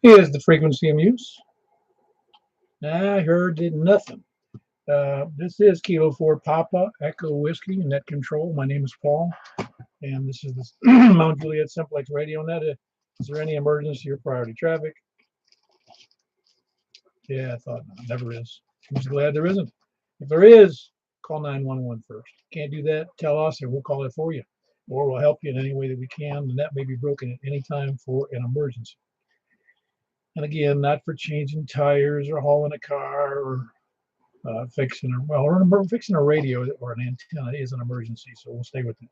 Here's the frequency of use. I heard nothing. This is Kilo 4 Papa Echo Whiskey Net Control. My name is Paul, and this is the Mount Juliet Simplex Radio Net. Is there any emergency or priority traffic? Yeah, I thought not. Never is. I'm just glad there isn't. If there is, call 911 first. Can't do that, tell us, and we'll call it for you. Or we'll help you in any way that we can. The net may be broken at any time for an emergency. And again, not for changing tires or hauling a car or fixing a radio or an antenna is an emergency, so we'll stay with it.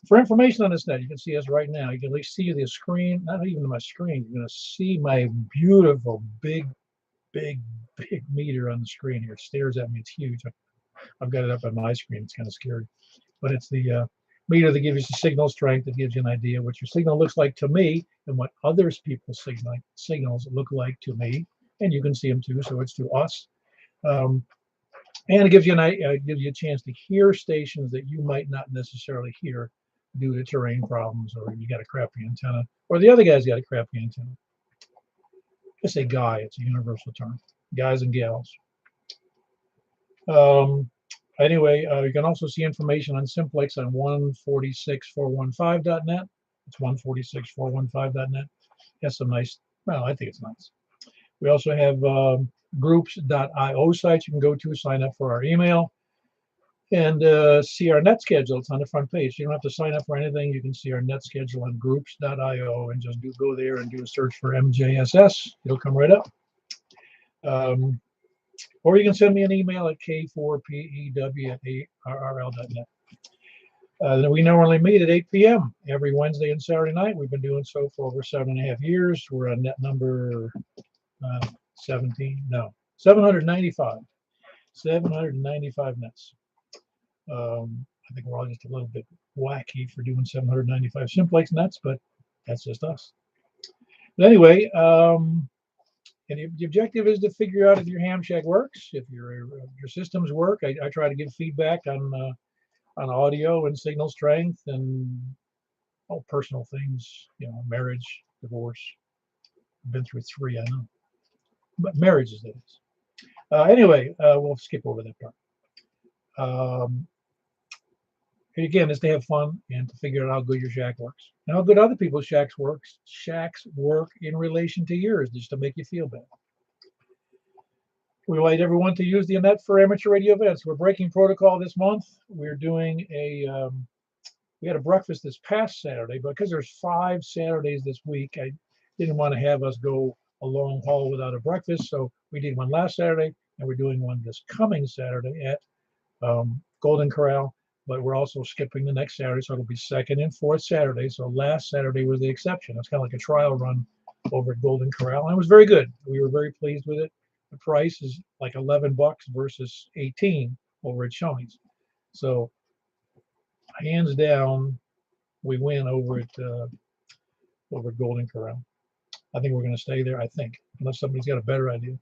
For information on this net, you can see us right now. You can at least see the screen, not even my screen. You're going to see my beautiful, big meter on the screen here. It stares at me. It's huge. I've got it up on my screen. It's kind of scary. But it's the meter that gives you the signal strength, that gives you an idea what your signal looks like to me and what others people's signals look like to me. And you can see them too, so it's to us. And it gives you a chance to hear stations that you might not necessarily hear due to terrain problems, or you got a crappy antenna, or the other guy's got a crappy antenna. I say guy, it's a universal term. Guys and gals. Anyway, you can also see information on Simplex on 146.415.net. It's 146.415.net. Has some nice, well, I think it's nice. We also have groups.io sites you can go to, sign up for our email, and see our net schedule. It's on the front page. You don't have to sign up for anything. You can see our net schedule on groups.io and just go there and do a search for MJSS. It'll come right up. Or you can send me an email at k4pew@arrl.net. We normally meet at 8 p.m. every Wednesday and Saturday night. We've been doing so for over 7.5 years. We're on net number 795. 795 nets. I think we're all just a little bit wacky for doing 795 simplex nets, but that's just us. But anyway, and the objective is to figure out if your ham shack works, if your systems work. I try to give feedback on audio and signal strength and all personal things, marriage, divorce. I've been through 3, I know, but marriages, that is. Anyway, we'll skip over that part. Again, is to have fun and to figure out how good your shack works and how good other people's shacks work in relation to yours, just to make you feel better. We invite everyone to use the net for amateur radio events. We're breaking protocol this month. We're doing we had a breakfast this past Saturday, but because there's 5 Saturdays this week, I didn't want to have us go a long haul without a breakfast, so we did one last Saturday, and we're doing one this coming Saturday at Golden Corral. But we're also skipping the next Saturday, so it'll be 2nd and 4th Saturday. So last Saturday was the exception. It's kind of like a trial run over at Golden Corral, and it was very good. We were very pleased with it. The price is like $11 versus 18 over at Shoney's. So hands down, we win over at Golden Corral. I think we're going to stay there. I think, unless somebody's got a better idea,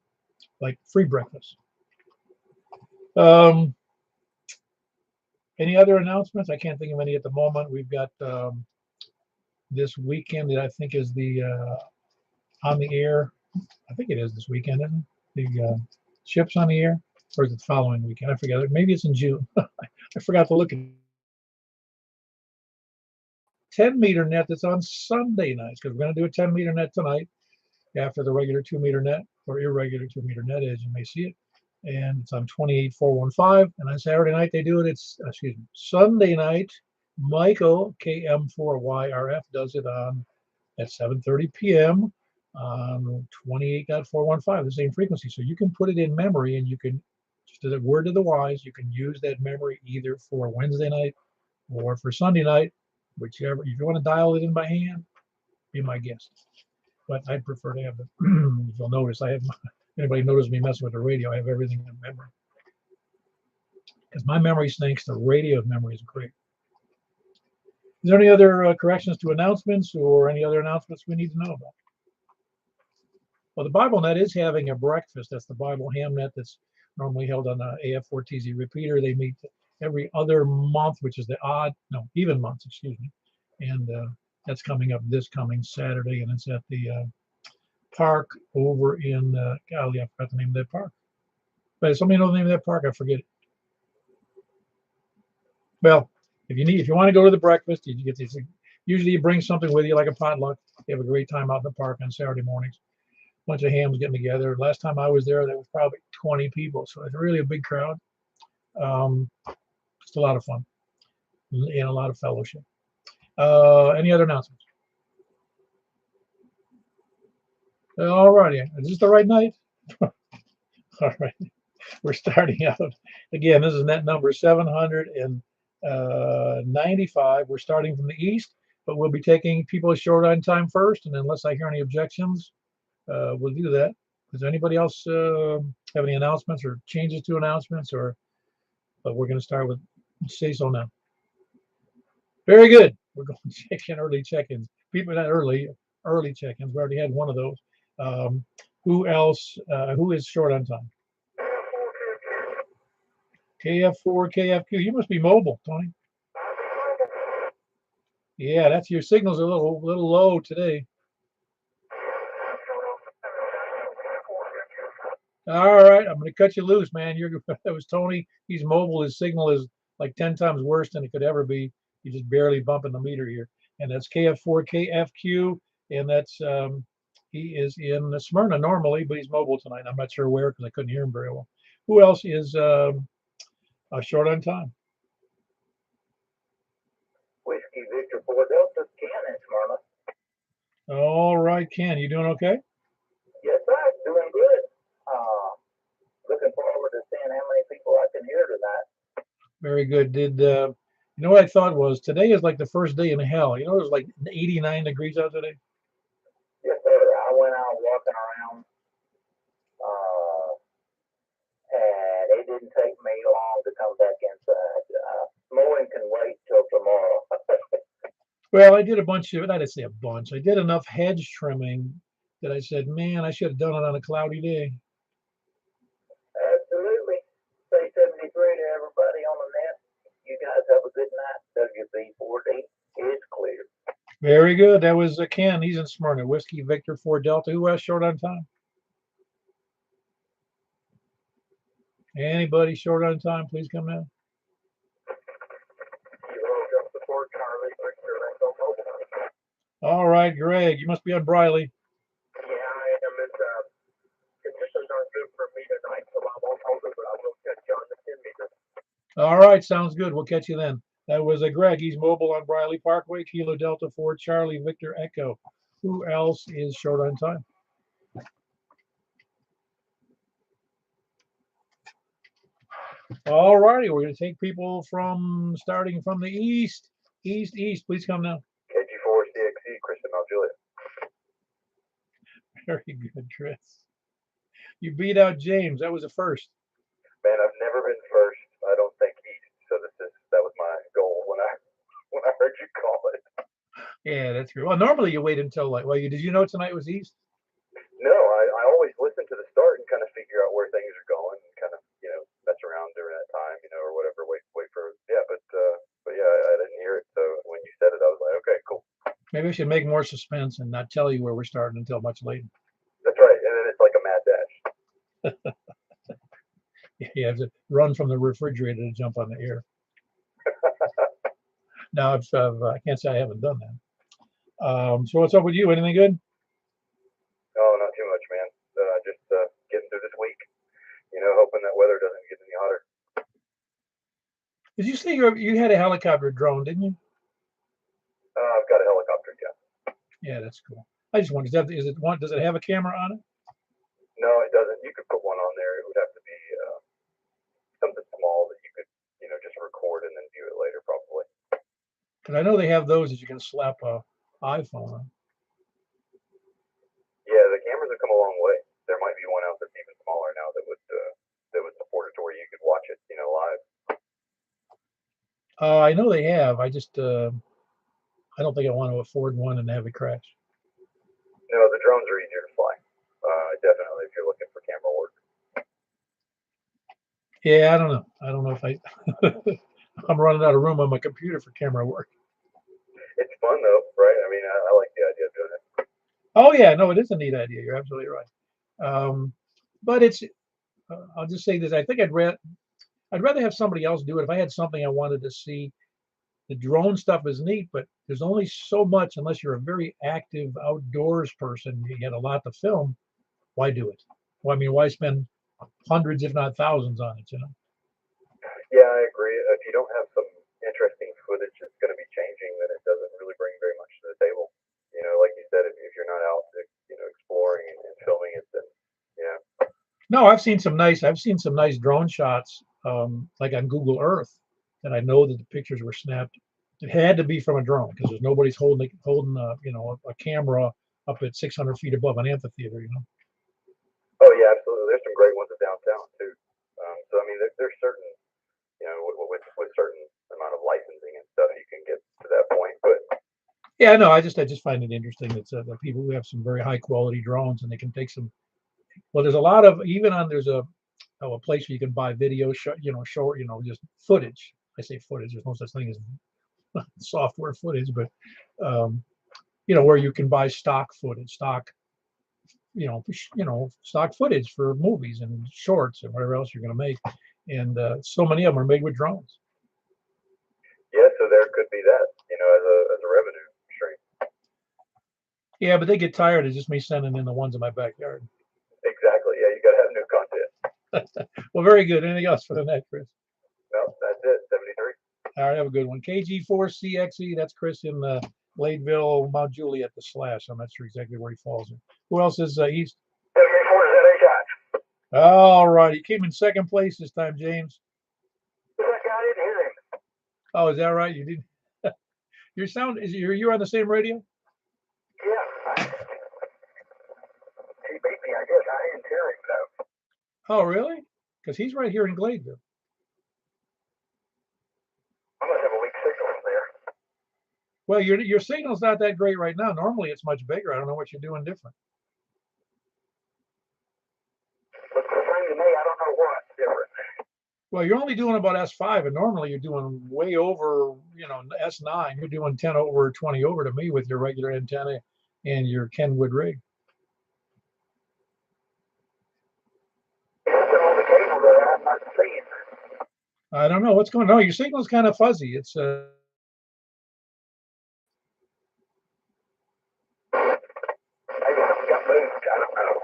like free breakfast. Any other announcements? I can't think of any at the moment. We've got this weekend that I think is the on the air. I think it is this weekend, isn't it? The ships on the air, or is it the following weekend? I forget. Maybe it's in June. I forgot to look at 10-meter net that's on Sunday nights, because we're going to do a 10-meter net tonight after the regular 2-meter net, or irregular 2-meter net, as you may see it. And it's on 28.415, and on Saturday night they do it. It's Sunday night. Michael KM4YRF does it on at 7:30 p.m. on 28.415, the same frequency. So you can put it in memory, and you can, just as a word to the wise, you can use that memory either for Wednesday night or for Sunday night, whichever. If you want to dial it in by hand, be my guest. but I'd prefer to have the. If you'll notice, I have. Anybody notice me messing with the radio? I have everything in memory because my memory stinks. The radio memory is great. Is there any other corrections to announcements or any other announcements we need to know about? Well, the BibleNet is having a breakfast. That's the Bible Hamnet that's normally held on the AF4TZ repeater. They meet every other month, which is the even months, excuse me. And that's coming up this coming Saturday, and it's at the park over in, golly, I forgot the name of that park. But somebody know the name of that park? I forget it. Well, if you want to go to the breakfast, you get these. Usually you bring something with you, like a potluck. You have a great time out in the park on Saturday mornings. Bunch of hams getting together. Last time I was there was probably 20 people, so it's really a big crowd. Just a lot of fun and a lot of fellowship. Any other announcements? All righty. Is this the right night? All right. We're starting out again. This is net number 795. We're starting from the east, but we'll be taking people short on time first, and unless I hear any objections, we'll do that. Does anybody else have any announcements or changes to announcements, or? But we're going to start with say so now. Very good. We're going to check in early check-ins. People not early check-ins. We already had one of those. Who else? Who is short on time? KF4, KFQ. You must be mobile, Tony. Yeah, that's your signal's a little low today. All right, I'm going to cut you loose, man. That was Tony. He's mobile. His signal is like 10 times worse than it could ever be. You're just barely bumping the meter here. And that's KF4, KFQ, and that's he is in Smyrna normally, but he's mobile tonight. I'm not sure where because I couldn't hear him very well. Who else is short on time? Whiskey Victor 4 Delta, Ken in Smyrna. All right, Ken, you doing okay? Yes, sir. Doing good. Looking forward to seeing how many people I can hear tonight. Very good. Did you know what I thought was today is like the first day in hell. You know, it was like 89 degrees out today. Yes, sir. I went out walking around, and it didn't take me long to come back inside. Mowing can wait till tomorrow. Well, I did a bunch of, not to say a bunch, I did enough hedge trimming that I said, man, I should have done it on a cloudy day. Absolutely. Say 73 to everybody on the net. You guys have a good night. WB4D is clear. Very good. That was Ken. He's in Smyrna. Whiskey Victor 4 Delta. Who else short on time? Anybody short on time? Please come in. All right, Greg. You must be on Briley. Yeah, I am. Conditions aren't good for me tonight, so I won't hold it, but I will catch you on the 10 meter. All right, sounds good. We'll catch you then. That was Greg. He's mobile on Briley Parkway, Kilo Delta 4, Charlie Victor Echo. Who else is short on time? All righty, we're going to take people starting from the east. East. Please come now. KG4CXE, Kristen Julia. Very good, Chris. You beat out James. That was a first. Man, I've never been first. I don't think east. So that was my goal when I heard you call it. Yeah, that's good. Well, normally you wait until did you know tonight was east? No, I always listen to the start and kind of figure out where things are going and kind of, mess around during that time, or whatever, wait for, but yeah, I didn't hear it. So when you said it, I was like, okay, cool. Maybe we should make more suspense and not tell you where we're starting until much later. That's right. And then it's like a mad dash. You have to run from the refrigerator to jump on the air. Now, I can't say I haven't done that. So what's up with you? Anything good? Oh, not too much, man. Just getting through this week. Hoping that weather doesn't get any hotter. Did you say you had a helicopter drone, didn't you? I've got a helicopter, yeah. Yeah, that's cool. I just wondered, does it have a camera on it? No, it doesn't. You could put one on there. It would have to be something small that you could, just record and then view it later, probably. Because I know they have those that you can slap a iPhone on. Yeah, the cameras have come a long way. There might be one out that's even smaller now that would support it to where you could watch it, live. I know they have. I don't think I want to afford one and have it crash. No, the drones are easier to fly. Definitely, if you're looking for camera work. Yeah, I don't know. I don't know if I'm running out of room on my computer for camera work. It's fun though, right? I mean, I like the idea of doing it. Oh yeah, no, it is a neat idea. You're absolutely right. But I'll just say this. I think I'd rather have somebody else do it. If I had something I wanted to see, the drone stuff is neat, but there's only so much unless you're a very active outdoors person. You get a lot to film. Why do it? Well, I mean, why spend hundreds, if not thousands, on it? Yeah, I agree. If you don't have some interesting footage that's going to be changing, then it doesn't really bring very much to the table. Like you said, if you're not out, exploring and filming it, then yeah. No, I've seen some nice drone shots, like on Google Earth, that I know that the pictures were snapped. It had to be from a drone because there's nobody's holding a camera up at 600 feet above an amphitheater. Oh yeah, absolutely. There's some great ones downtown too. So I mean, there's certain, with certain amount of licensing and stuff, you can get to that point. But Yeah, no, I just find it interesting that people who have some very high quality drones and they can take some. Well, there's a lot of even on there's a place where you can buy video, short, just footage. I say footage. There's no such thing as software footage, but where you can buy stock footage, stock footage for movies and shorts and whatever else you're going to make. And so many of them are made with drones. yeah, so there could be that, as a revenue stream. Yeah, but they get tired of just me sending in the ones in my backyard. Exactly. Yeah, you got to have new content. Well, very good. Anything else for the net, Chris? No, that's it. 73. All right, have a good one. KG4CXE, that's Chris in Gladeville, Mount Juliet, the slash. I'm not sure exactly where he falls in. Who else is east? 74 is that shot. All right, he came in second place this time, James. I didn't hear him. Oh, is that right? You did. Your sound is you're on the same radio? Yeah. He beat me, I guess. I didn't hear him though. Oh, really? Because he's right here in Gladeville. I must have a weak signal from there. Well, your signal's not that great right now. Normally, it's much bigger. I don't know what you're doing different. Looks the same to me. I don't know what's different. Well, you're only doing about S5, and normally you're doing way over, S9. You're doing 10 over, 20 over to me with your regular antenna and your Kenwood rig. All the cable that I'm not seeing. I don't know what's going on. No, your signal's kind of fuzzy. It's Maybe something got moved. I don't know.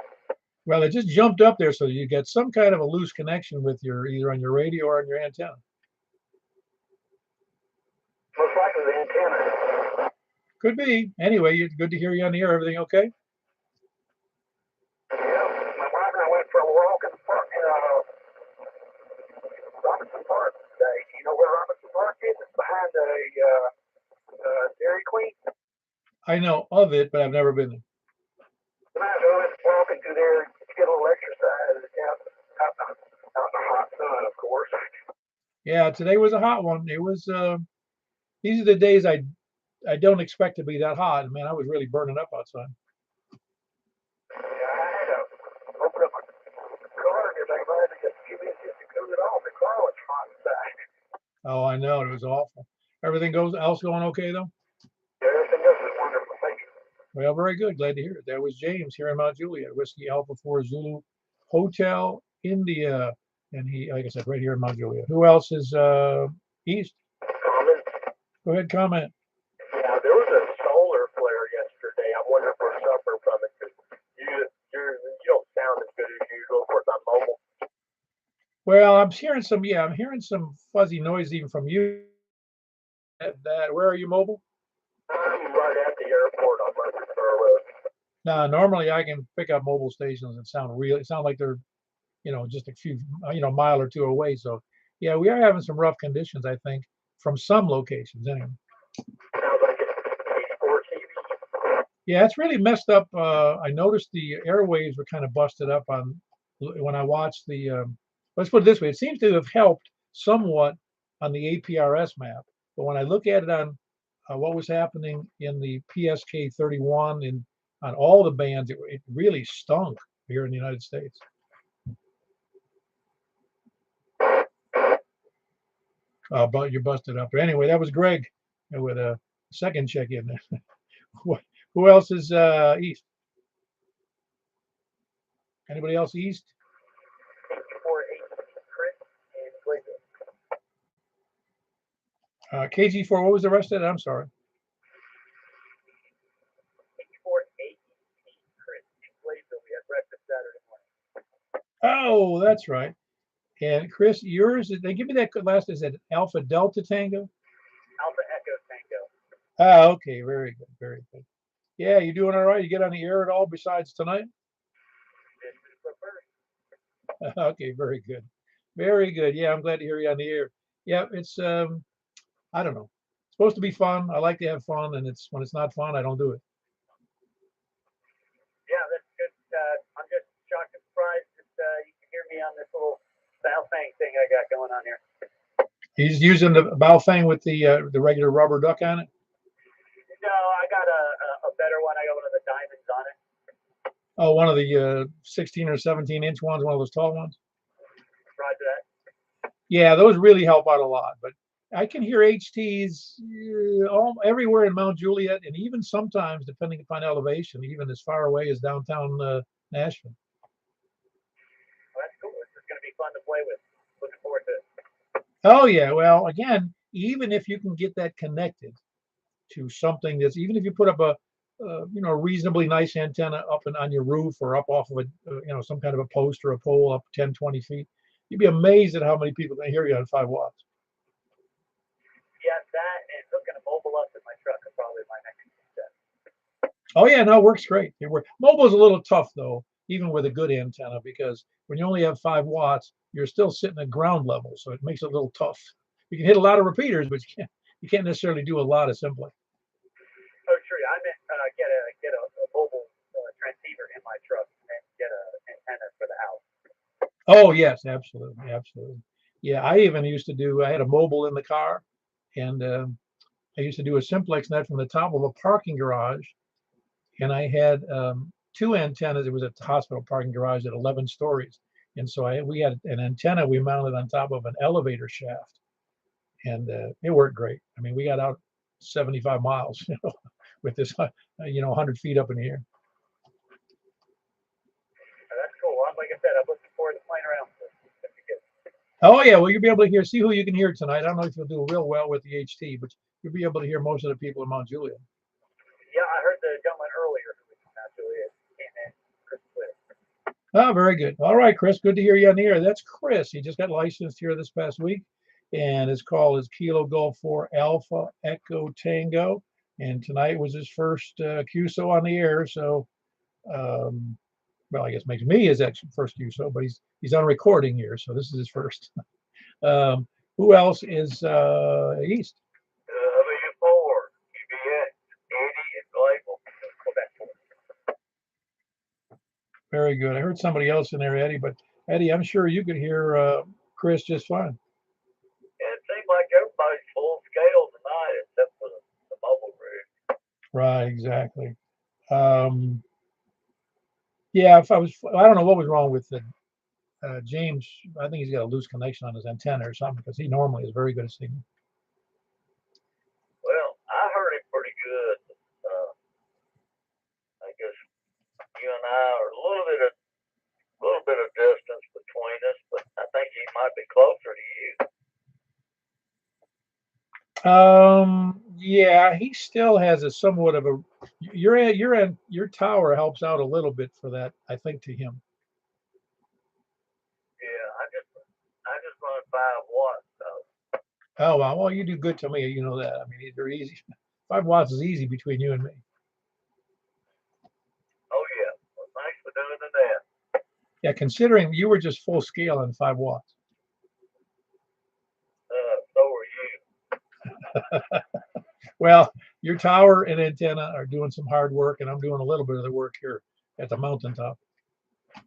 well, it just jumped up there, so you get some kind of a loose connection with either on your radio or on your antenna. Most likely the antenna. Could be. Anyway, it's good to hear you on the air. Everything okay? Yeah, my wife and I went for a walk in the park, Robinson Park today. You know where Robinson Park is? It's behind a Dairy Queen. I know of it, but I've never been there. We might as well just walking through there, get a little exercise out in the hot sun, of course. Yeah, today was a hot one. It was. These are the days I don't expect to be that hot. Man, I was really burning up outside. Yeah, I had to open up my car and everything. I had to get a few minutes just to cool it off. The car was hot inside. Oh, I know. It was awful. Everything else going okay, though? Yeah, everything else is wonderful. Thank you. Well, very good. Glad to hear it. That was James here in Mount Juliet, Whiskey Alpha 4 Zulu Hotel, India. And he, like I said, right here in Mount Juliet. Who else is east? Comment? Go ahead, comment. Yeah, there was a solar flare yesterday. I wonder if we're suffering from it because you don't sound as good as usual. Of course, I'm mobile. Well, I'm hearing some fuzzy noise even from you. Where are you mobile? I'm right at the airport on Murfreesboro Road. Now, normally I can pick up mobile stations and sound like they're, just a few, mile or two away. So, yeah, we are having some rough conditions, I think, from some locations anyway. Sounds like it's 84 TV. Yeah, it's really messed up. I noticed the airwaves were kind of busted up on when I watched the. Let's put it this way: it seems to have helped somewhat on the APRS map, but when I look at it on what was happening in the PSK 31 and on all the bands, it really stunk here in the United States. But you're busted up there. Anyway, that was Greg with a second check in there. Who else is east? Anybody else east? KG4, what was the rest of it? I'm sorry. Oh, that's right. And Chris, yours, they give me that last, is it Alpha Delta Tango? Alpha Echo Tango. Ah, okay, very good, very good. Yeah, you doing all right? You get on the air at all besides tonight? Okay, very good. Very good. Yeah, I'm glad to hear you on the air. Yeah, it's I don't know. It's supposed to be fun. I like to have fun, and it's when it's not fun, I don't do it. Yeah, that's good. I'm just shocked and surprised that you can hear me on this little Baofeng thing I got going on here. He's using the Baofeng with the regular rubber duck on it. No, I got a better one. I got one of the diamonds on it. Oh, one of the 16 or 17-inch ones, one of those tall ones. Roger that. Yeah, those really help out a lot. But I can hear HTs everywhere in Mount Juliet, and even sometimes, depending upon elevation, even as far away as downtown Nashville. Well, that's cool. This is going to be fun to play with. Looking forward to it. Oh yeah, well, again, even if you can get that connected to something that's, even if you put up a reasonably nice antenna up and on your roof or up off of a some kind of a post or a pole up 10, 20 feet, you'd be amazed at how many people can hear you on 5 watts. Yeah, that and hooking a mobile up in my truck is probably my next step. Oh yeah, no, it works great. Mobile's a little tough though, even with a good antenna, because when you only have 5 watts, you're still sitting at ground level, so it makes it a little tough. You can hit a lot of repeaters, but you can't necessarily do a lot of simply. Oh, sure. I meant get a mobile transceiver in my truck and get an antenna for the house. Oh yes, absolutely, absolutely. Yeah, I even used to do. I had a mobile in the car, and I used to do a simplex net from the top of a parking garage, and I had 2 antennas. It was at the hospital parking garage at 11 stories, and so we had an antenna we mounted on top of an elevator shaft, and it worked great. I mean, we got out 75 miles, with this, 100 feet up in the air. That's cool. Like I said, I'm looking forward to playing around with this. Oh yeah, well you'll be able to see who you can hear tonight. I don't know if you'll do real well with the HT, but you'll be able to hear most of the people in Mount Juliet. Yeah, I heard the gentleman earlier who was from Mount Juliet came in, Chris Swift. Oh, very good. All right, Chris, good to hear you on the air. That's Chris. He just got licensed here this past week, and his call is Kilo Golf 4 Alpha Echo Tango, and tonight was his first QSO on the air. So, well, I guess makes me his first QSO, but he's on recording here, so this is his first. Who else is east? W4, UBX, Eddie, and Glable. Very good. I heard somebody else in there, Eddie, but Eddie, I'm sure you could hear Chris just fine. Yeah, it seems like everybody's full scale tonight except for the mobile rig. Right, exactly. Yeah, I don't know what was wrong with James. I think he's got a loose connection on his antenna or something, because he normally is very good at singing. Well, I heard him pretty good. I guess you and I are a little bit of distance between us, but I think he might be closer to you. Yeah, he still has a somewhat of a. Your tower helps out a little bit for that, I think, to him. Yeah, I just run 5 watts. So. Oh well, you do good to me. You know that. I mean, they're easy. 5 watts is easy between you and me. Oh yeah. Well, thanks for doing that. Yeah, considering you were just full scale on 5 watts. So were you. Well, your tower and antenna are doing some hard work, and I'm doing a little bit of the work here at the mountaintop. Yeah,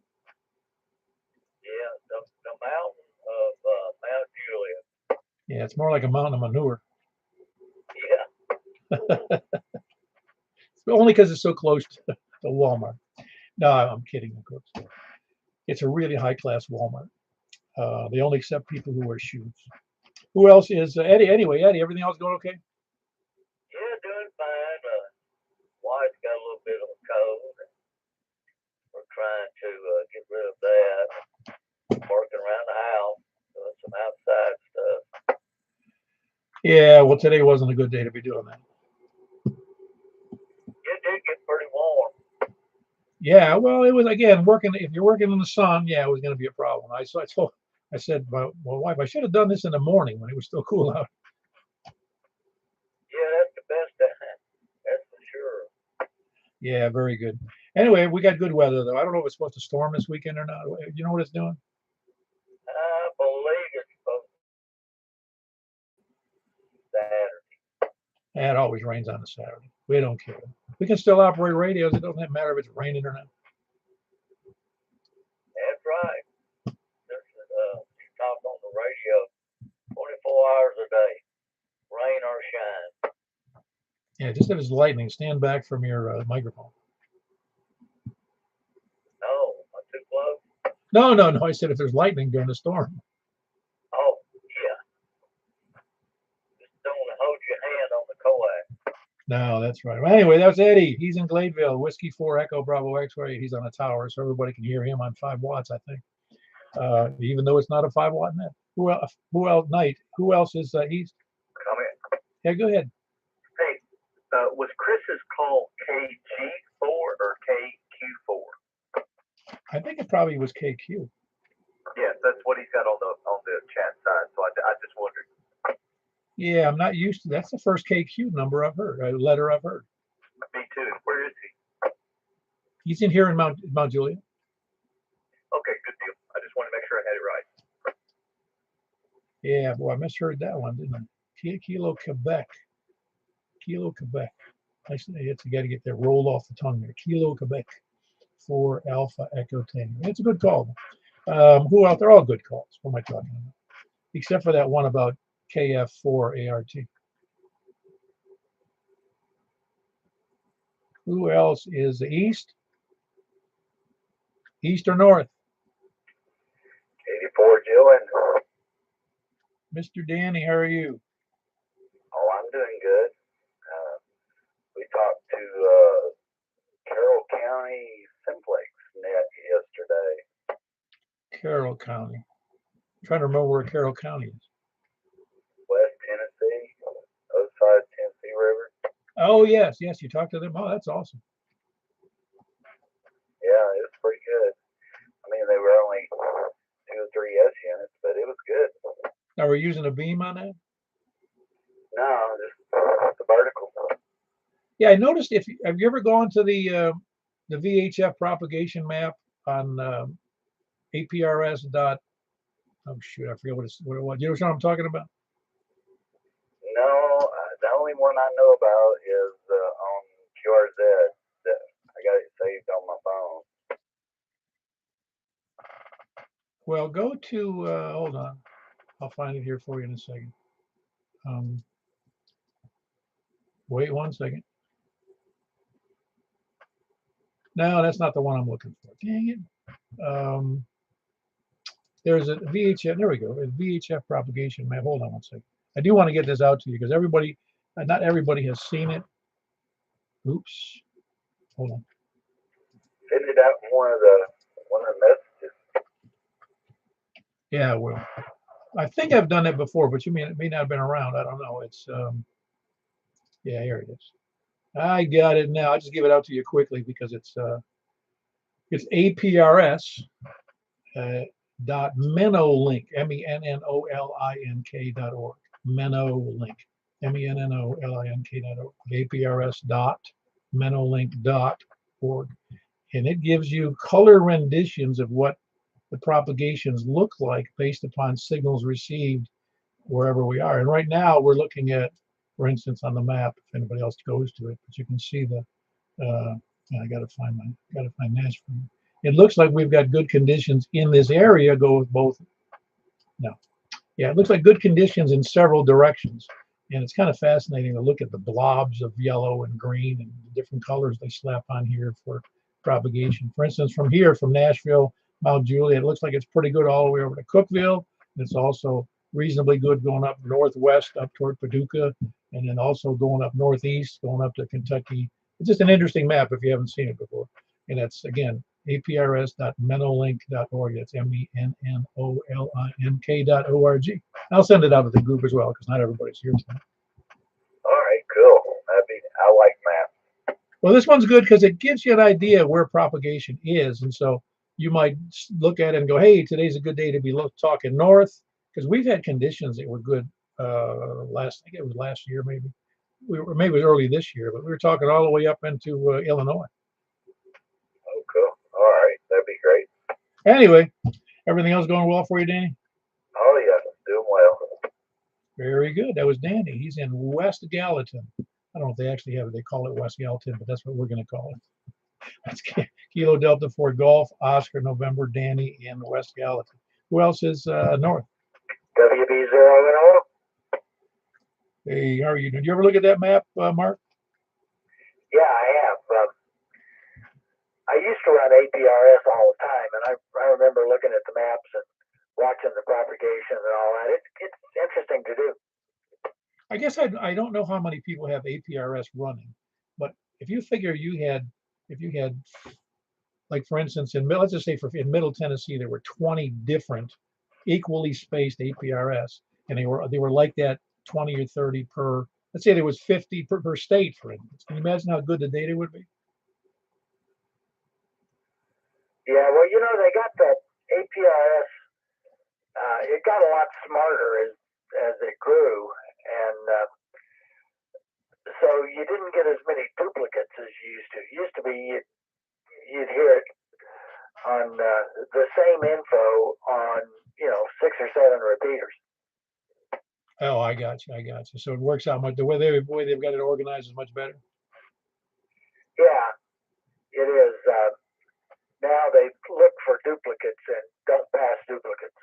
the mountain of Mount Juliet. Yeah, it's more like a mountain of manure. Yeah. Only because it's so close to Walmart. No, I'm kidding, of course. It's a really high-class Walmart. They only accept people who wear shoes. Who else is Eddie? Anyway, Eddie, everything else going okay? Yeah, doing fine. Wife's got a little bit of a cold. We're trying to get rid of that. Working around the house, doing some outside stuff. Yeah, well, today wasn't a good day to be doing that. It did get pretty warm. Yeah, well, it was again working. If you're working in the sun, yeah, it was going to be a problem. I said, my wife, I should have done this in the morning when it was still cool out. Yeah, that's the best time. That's for sure. Yeah, very good. Anyway, we got good weather though. I don't know if it's supposed to storm this weekend or not. You know what it's doing? I believe it's supposed to be Saturday. Yeah, it always rains on a Saturday. We don't care. We can still operate radios. It doesn't matter if it's raining or not. That's right. You talk on the radio 24 hours a day, rain or shine. Yeah, just if it's lightning, stand back from your microphone. No, not too close. No. I said if there's lightning during the storm. Oh, yeah. Just don't want to hold your hand on the coax. No, that's right. Well, anyway, that's Eddie. He's in Gladeville, Whiskey 4 Echo Bravo X-ray. He's on a tower, so everybody can hear him on 5 watts, I think. Even though it's not a 5 watt net. Who else? Knight? Who else is east? Come in. Yeah, go ahead. Hey, was Chris's call KG4 or KQ4? I think it probably was KQ. Yes, that's what he's got on the chat side. So I just wondered. Yeah, I'm not used to. That's the first KQ number I've heard. Letter I've heard. Me too. Where is he? He's in here in Mount Juliet. Okay, good deal. I just wanted to make sure I had it right. Yeah, boy, I misheard that one, didn't I? Kilo Quebec. Kilo Quebec. I got to get that rolled off the tongue there. Kilo Quebec for Alpha Echo Tango. It's a good call. Who else? They're all good calls. What am I talking about? Except for that one about KF4 ART. Who else is east? East or north? 84 Jillian. Mr. Danny, how are you? Oh, I'm doing good. We talked to Carroll County Simplexnet yesterday. Carroll County. I'm trying to remember where Carroll County is. West Tennessee, Osage Tennessee River. Oh, yes. You talked to them. Oh, that's awesome. Yeah, it was pretty good. I mean, they were only 2 or 3 S units, but it was good. Now, we're using a beam on that? No, just the vertical. Yeah, I noticed have you ever gone to the VHF propagation map on APRS dot, oh shoot, I forget what it was. You know what I'm talking about? No, the only one I know about is on QRZ. I got it saved on my phone. Well, go to, hold on. I'll find it here for you in a second. Wait 1 second. No, that's not the one I'm looking for. Dang it. There's a VHF, there we go, a VHF propagation map. Hold on 1 second. I do want to get this out to you because everybody, not everybody has seen it. Oops. Hold on. Send it out in one of the messages. Yeah, well, I think I've done that before, but it may not have been around. I don't know. It's yeah, here it is. I got it now. I'll just give it out to you quickly because it's APRS dot menolink, MENNOLINK.org. Menolink, MENNOLINK.org. APRS dot menolink.org. And it gives you color renditions of what the propagations look like based upon signals received wherever we are. And right now we're looking at for instance, on the map, if anybody else goes to it, but you can see the, I gotta find Nashville. It looks like we've got good conditions in this area, go with both. No. Yeah, it looks like good conditions in several directions. And it's kind of fascinating to look at the blobs of yellow and green and the different colors they slap on here for propagation. For instance, from here, from Nashville, Mount Juliet, it looks like it's pretty good all the way over to Cookeville. It's also reasonably good going up northwest, up toward Paducah, and then also going up northeast, going up to Kentucky. It's just an interesting map if you haven't seen it before. And that's, again, aprs.menolink.org. That's MENNOLINK.org. I'll send it out to the group as well, because not everybody's here tonight. All right, cool. I like maps. Well, this one's good because it gives you an idea where propagation is. And so you might look at it and go, hey, today's a good day to be talking north, because we've had conditions that were good I think it was last year, maybe. Maybe it was early this year, but we were talking all the way up into Illinois. Oh, cool. All right, that'd be great. Anyway, everything else going well for you, Danny? Oh, yeah, doing well. Very good. That was Danny. He's in West Gallatin. I don't know if they actually have it. They call it West Gallatin, but that's what we're going to call it. That's Kilo Delta 4 Golf, Oscar, November, Danny in West Gallatin. Who else is north? WB0 Hey, how are you doing? Did you ever look at that map, Mark? Yeah, I have. I used to run APRS all the time, and I remember looking at the maps and watching the propagation and all that. It's interesting to do. I guess I don't know how many people have APRS running, but if you figure if you had, like for instance, let's just say in Middle Tennessee, there were 20 different equally spaced APRS, and they were like that 20 or 30 per, let's say there was 50 per state, for instance. Can you imagine how good the data would be? Yeah, well, they got that APRS. It got a lot smarter as it grew, and so you didn't get as many duplicates as you used to. It used to be you'd hear it on the same info on 6 or 7 repeaters. Oh, I got you. So it works out much. The way they've got it organized is much better. Yeah, it is. Now they look for duplicates and don't pass duplicates.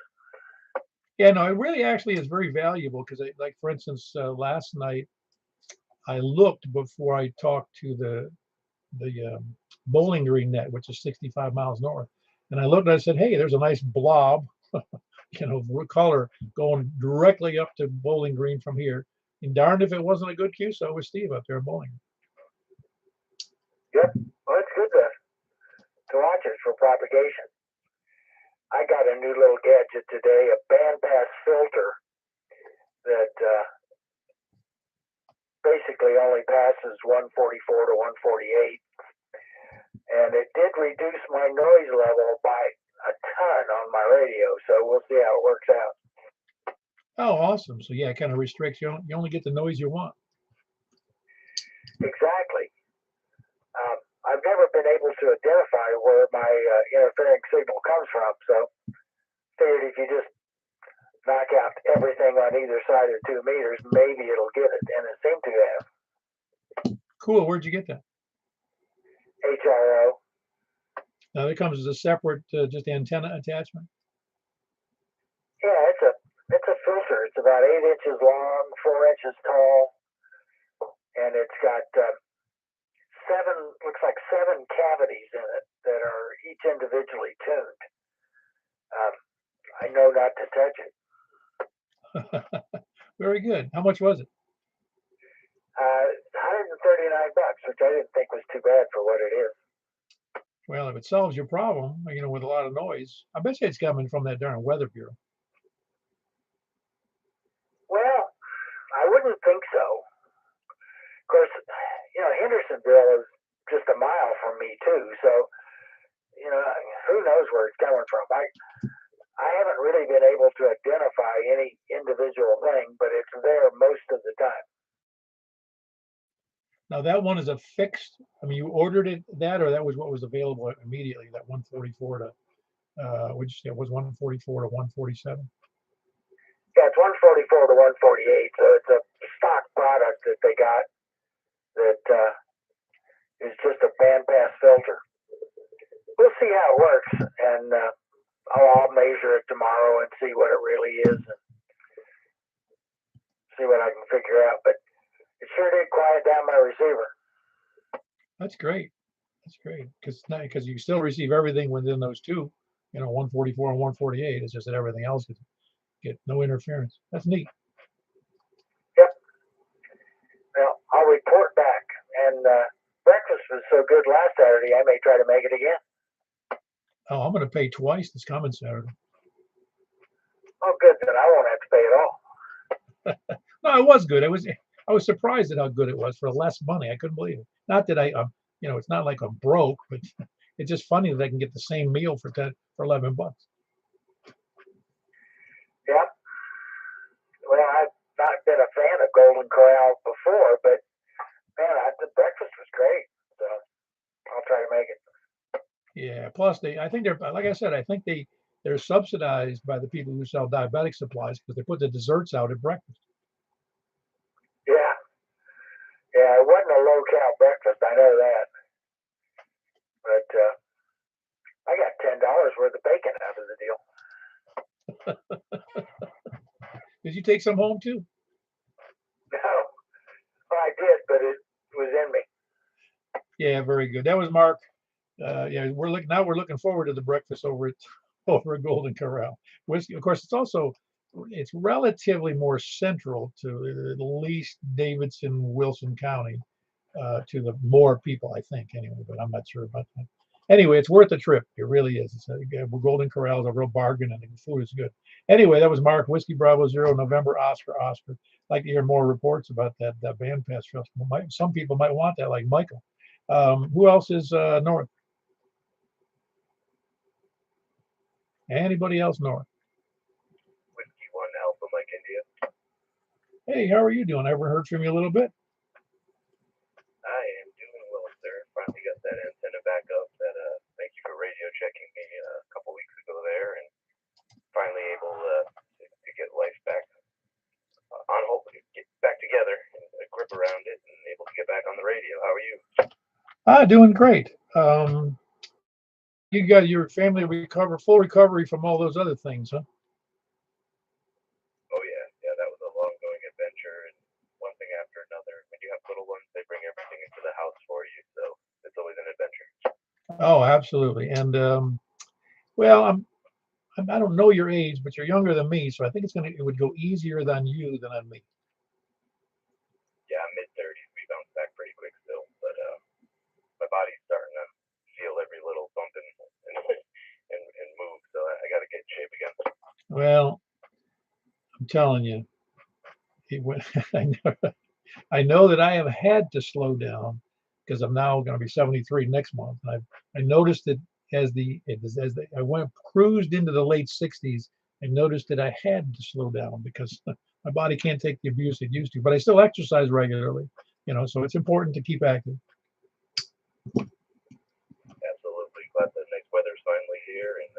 Yeah, no, it really actually is very valuable because, like for instance, last night I looked before I talked to the Bowling Green net, which is 65 miles north, and I looked and I said, hey, there's a nice blob, color going directly up to Bowling Green from here. And darned if it wasn't a good QSO with Steve up there in Bowling Green. Yep, well, it's good to watch it for propagation. I got a new little gadget today, a bandpass filter that basically only passes 144 to 148, and it did reduce my noise level by a ton on my radio, so we'll see how it works out. Oh, awesome. So yeah, it kind of restricts you. You only get the noise you want. Exactly. I've never been able to identify where my interfering signal comes from, so figured if you just knock out everything on either side of 2 meters, maybe it'll get it, and it seemed to have. Cool. Where'd you get that? HRO. Now it comes as a separate just antenna attachment. Yeah, it's a filter. It's about 8 inches long, 4 inches tall, and it's got 7 cavities in it that are each individually tuned. I know not to touch it. Very good. How much was it? $139, which I didn't think was too bad for what it is. Well, if it solves your problem, with a lot of noise, I bet you it's coming from that darn Weather Bureau. Well, I wouldn't think so. Of course, Hendersonville is just a mile from me too, so who knows where it's coming from. I haven't really been able to identify any individual thing, but it's there most of the time. Now that one is a fixed. You ordered that, or that was what was available immediately. That 144 to, would you say it was 144 to 147? Yeah, it's 144 to 148, so it's a stock product that they got that is just a bandpass filter. We'll see how it works, and I'll measure it tomorrow and see what it really is and see what I can figure out. But it sure did quiet down my receiver. That's great. That's great because you still receive everything within those two, 144 and 148. It's just that everything else could get no interference. That's neat. Yep. Well, I'll report back. And breakfast was so good last Saturday, I may try to make it again. Oh, I'm going to pay twice this coming Saturday. Oh, good. Then I won't have to pay at all. No, it was good. I was surprised at how good it was for less money. I couldn't believe it. Not that it's not like I'm broke, but it's just funny that I can get the same meal for $11. Yeah. Well, I've not been a fan of Golden Corral before, but man, the breakfast was great. So I'll try to make it. Yeah. Plus, I think they're like I said. I think they're subsidized by the people who sell diabetic supplies because they put the desserts out at breakfast. Yeah. Yeah, it wasn't a low-cal breakfast. I know that. But I got $10 worth of bacon out of the deal. Did you take some home too? No, well, I did, but it was in me. Yeah, very good. That was Mark. Yeah, we're looking forward to the breakfast over at Golden Corral. Whiskey, of course, it's relatively more central to at least Davidson, Wilson County, to the more people, I think, anyway, but I'm not sure about that. Anyway, it's worth the trip. It really is. Golden Corral is a real bargain, and the food is good. Anyway, that was Mark, Whiskey Bravo Zero, November, Oscar. I'd like to hear more reports about that Bandpass Festival. Some people might want that, like Michael. Who else is north? Anybody else north? Whiskey 1 Alpha Mike India. Hey, how are you doing? I haven't heard from you a little bit. I am doing well, sir. Finally got that antenna back up. Thank you for radio checking me a couple weeks ago there, and finally able to get life back on hold, get back together and a grip around it, and able to get back on the radio. How are you? Doing great. You got your family full recovery from all those other things, huh? Oh yeah, that was a long-going adventure, and one thing after another. When you have little ones, they bring everything into the house for you, so it's always an adventure. Oh, absolutely. And well, I don't know your age, but you're younger than me, so I think it would go easier on you than on me. Yeah, I'm mid-30s. We bounce back pretty quick still, but my body's starting to feel every little bump and move, so I got to get in shape again. Well, I'm telling you, I know that I have had to slow down because I'm now going to be 73 next month. And I noticed that as I cruised into the late 60s, I noticed that I had to slow down because my body can't take the abuse it used to. But I still exercise regularly, so it's important to keep active. Absolutely. Glad the nice weather's finally here, and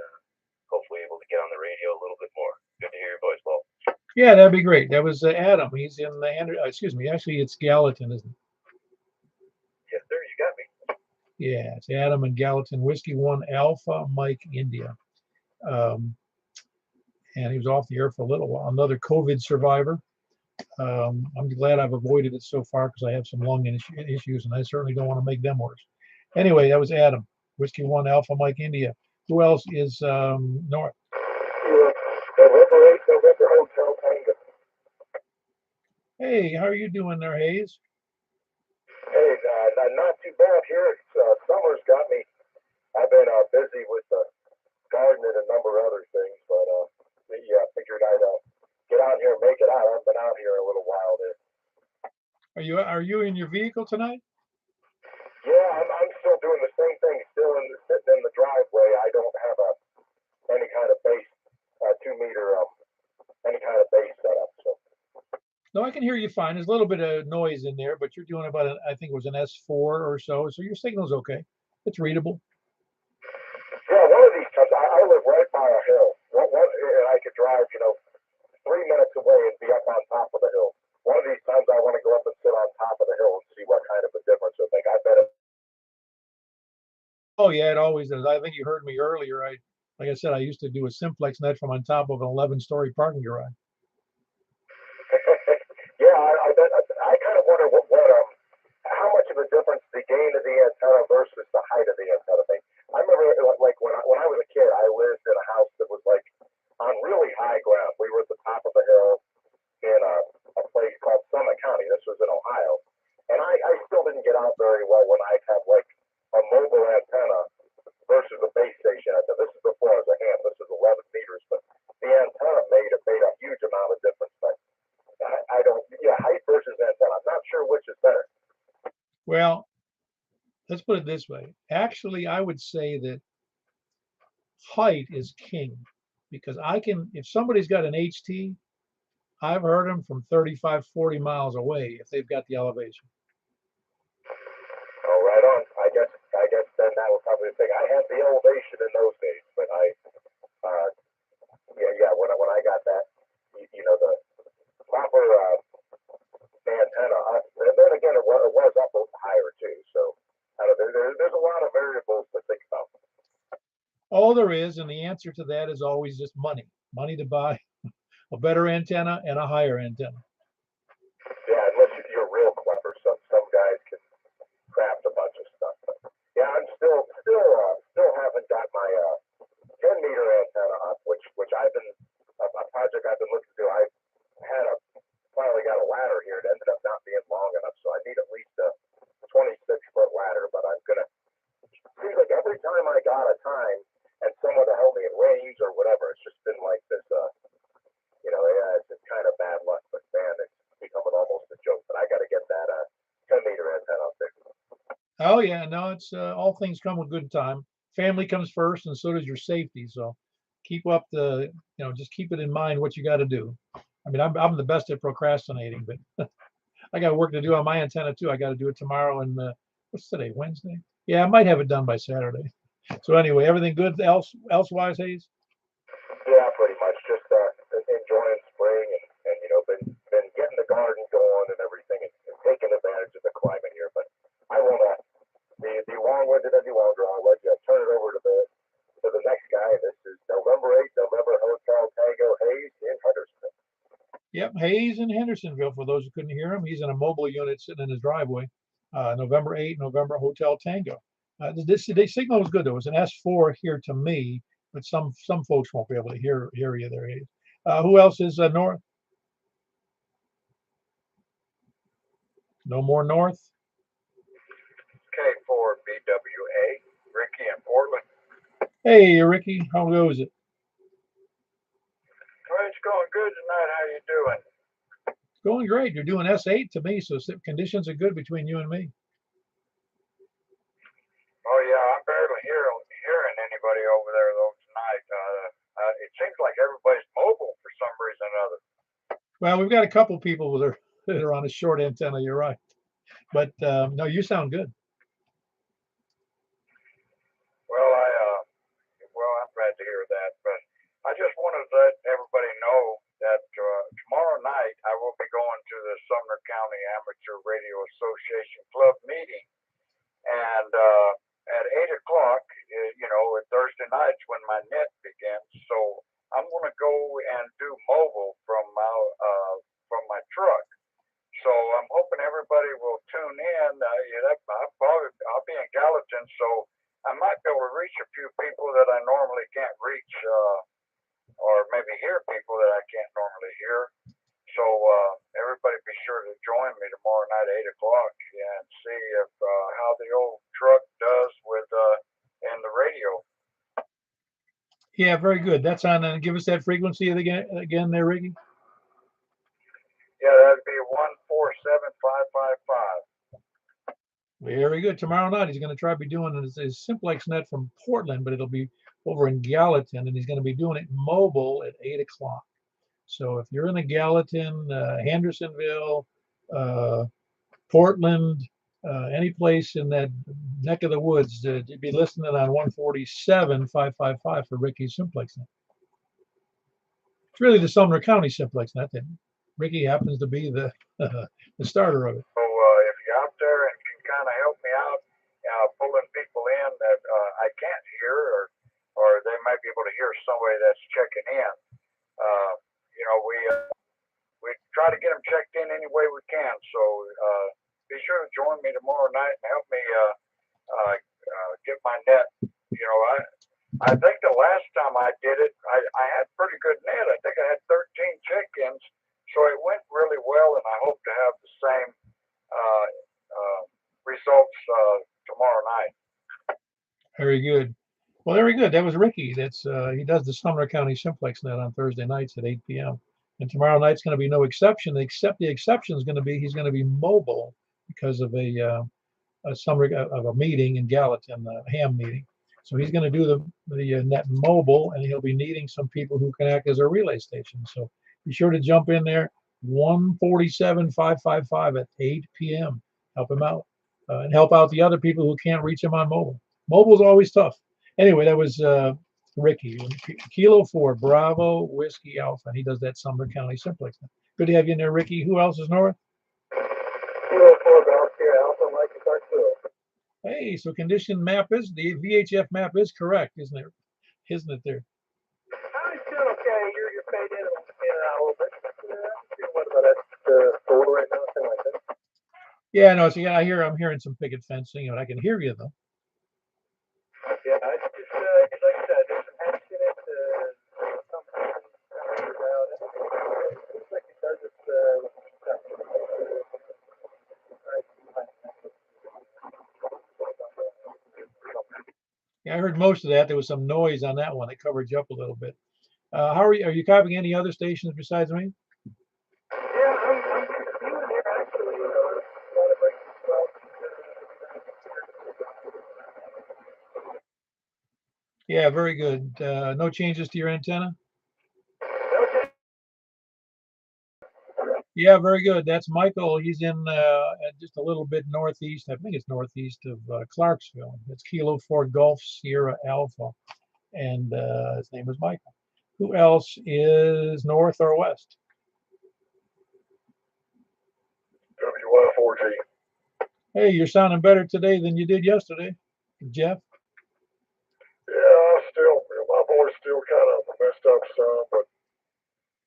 hopefully able to get on the radio a little bit more. Good to hear your voice, Paul. Yeah, that'd be great. That was Adam. He's in excuse me. Actually, it's Gallatin, isn't it? Yes, sir. You got me. Yeah, it's Adam and Gallatin. Whiskey 1 Alpha Mike India. And he was off the air for a little while. Another COVID survivor. I'm glad I've avoided it so far because I have some lung issues, and I certainly don't want to make them worse. Anyway, that was Adam. Whiskey 1 Alpha Mike India. Who else is north? November Hotel Tango. Hey, how are you doing there, Hayes? Hey, not too bad here. Summer's got me. I've been busy with the garden and a number of other things, but yeah, figured I'd get out here and make it out. I've been out here a little while there. Are you in your vehicle tonight? Yeah, I'm still doing the same thing. Still sitting in the driveway. I don't have any kind of base 2-meter any kind of base setup. So. No, I can hear you fine. There's a little bit of noise in there, but you're doing about I think it was an S4 or so your signal's okay. It's readable. Yeah, one of these times I live right by a hill. And I could drive, 3 minutes away and be up on top of the hill. One of these times I want to go Oh yeah, it always is. I think you heard me earlier. Like I said, I used to do a simplex net from on top of an 11-story parking garage. Yeah, I kind of wonder how much of a difference the gain of the antenna versus the height of the antenna thing. I remember, like when I was a kid, I lived in a house that was like on really high ground. We were at the top of a hill in a place called Summit County. This was in Ohio, and I still didn't get out very well when I had like a mobile antenna versus a base station antenna. This is before I was a ham. This is 11 meters, but the antenna made a huge amount of difference. But I don't, yeah, height versus antenna. I'm not sure which is better. Well, let's put it this way. Actually, I would say that height is king because if somebody's got an HT, I've heard them from 35, 40 miles away if they've got the elevation. Oh, right on. I guess then that was probably the thing. I had the elevation in those days, but yeah, when I got that, the proper antenna, and then again, it was up higher too. So there's a lot of variables to think about. All there is, and the answer to that is always just money to buy a better antenna and a higher antenna. Yeah, unless you're real clever. Some guys can craft a bunch of stuff. But yeah, I'm still haven't got my 10-meter antenna up, which I've been a project I've been looking to. I finally got a ladder here. It ended up not being long enough, so I need at least a 26-foot ladder. But I'm gonna. Seems like every time I got a time and someone to help me in range or whatever, it's just been like this. It's just kind of bad luck. But man, it's becoming almost a joke. But I got to get that 10-meter antenna up there. Oh yeah, no, it's all things come with good time. Family comes first, and so does your safety. So keep up just keep it in mind what you got to do. I mean, I'm the best at procrastinating, but I got work to do on my antenna too. I got to do it tomorrow, and what's today? Wednesday? Yeah, I might have it done by Saturday. So anyway, everything good elsewise, Hayes? Yeah, pretty much. Just enjoying spring and been getting the garden going and everything and taking advantage of the climate here. But I won't be long-winded any longer. I'll let you turn it over to the next guy. This is November 8th, November Hotel Tango Hayes in Henderson. Yep, Hayes in Hendersonville. For those who couldn't hear him, he's in a mobile unit sitting in his driveway. November 8th, November Hotel Tango. The signal was good. There was an S4 here to me, but some folks won't be able to hear you there, Hayes. Who else is north? No more north? K4BWA, Ricky in Portland. Hey, Ricky, how goes it? Well, it's going good tonight. How you doing? It's going great. You're doing S8 to me, so conditions are good between you and me. Oh yeah, I'm barely hearing anybody over there though tonight. It seems like everybody's mobile for some reason or other. Well, we've got a couple people that are on a short antenna. You're right, but no, you sound good. Well, I'm glad to hear that. But I just wanted to let everybody know that tomorrow night I will be going to the Sumner County Amateur Radio Association Club meeting, and at 8 o'clock, Thursday nights when my net begins. So I'm going to go and do mobile from my truck. So I'm hoping everybody will tune in. I'll be in Gallatin, so I might be able to reach a few people that I normally can't reach, or maybe hear people that I can't normally hear. So everybody be sure to join me tomorrow night at 8 o'clock and see if how the old truck does with in the radio. Yeah, very good. That's on. Give us that frequency again there, Ricky. Yeah, that'd be 147,555. Very good. Tomorrow night, he's going to try to be doing his simplex net from Portland, but it'll be over in Gallatin, and he's going to be doing it mobile at 8 o'clock. So if you're in the Gallatin, Hendersonville, Portland, any place in that neck of the woods, you'd be listening on 147,555 for Ricky's simplex net. It's really the Sumner County simplex net. Ricky happens to be the starter of it. So if you're out there and can kind of help me out pulling people in that may be able to hear somebody that's checking in. You know, we try to get them checked in any way we can. So be sure to join me tomorrow night and help me get my net. You know, I think the last time I did it, I had pretty good net. I think I had 13 check-ins, so it went really well, and I hope to have the same results tomorrow night. Very good. Well, very good. That was Ricky. That's he does the Sumner County Simplex net on Thursday nights at 8 p.m. And tomorrow night's going to be no exception. Except the exception is going to be he's going to be mobile because of a meeting in Gallatin, a ham meeting. So he's going to do the net mobile, and he'll be needing some people who can act as a relay station. So be sure to jump in there, 147-555 at 8 p.m. Help him out and help out the other people who can't reach him on mobile. Mobile's always tough. Anyway, that was Ricky, Kilo 4 Bravo Whiskey Alpha, and he does that Sumner County Simplex. Good to have you in there, Ricky. Who else is north? Kilo 4 Bravo Alpha, Mike Clarksville. Hey, so condition map is the VHF map is correct, isn't it? Isn't it there? I'm still okay. You're fading in and out a little bit. What about that store right now? Something like that. Yeah, no. So yeah, I'm hearing some picket fencing, and I can hear you though. Yeah, I just like I said, there's some action in it. Something about it. Looks like it does it. Yeah, I heard most of that. There was some noise on that one. It covered you up a little bit. How are you? Are you copying any other stations besides me? Yeah, I'm feeling here actually. A lot of Yeah, very good. No changes to your antenna? Yeah, very good. That's Michael. He's in just a little bit northeast. I think it's northeast of Clarksville. It's Kilo 4 Golf Sierra Alpha, and his name is Michael. Who else is north or west? WY4G. Hey, you're sounding better today than you did yesterday, Jeff. Yeah, still, my voice still kind of messed up some, but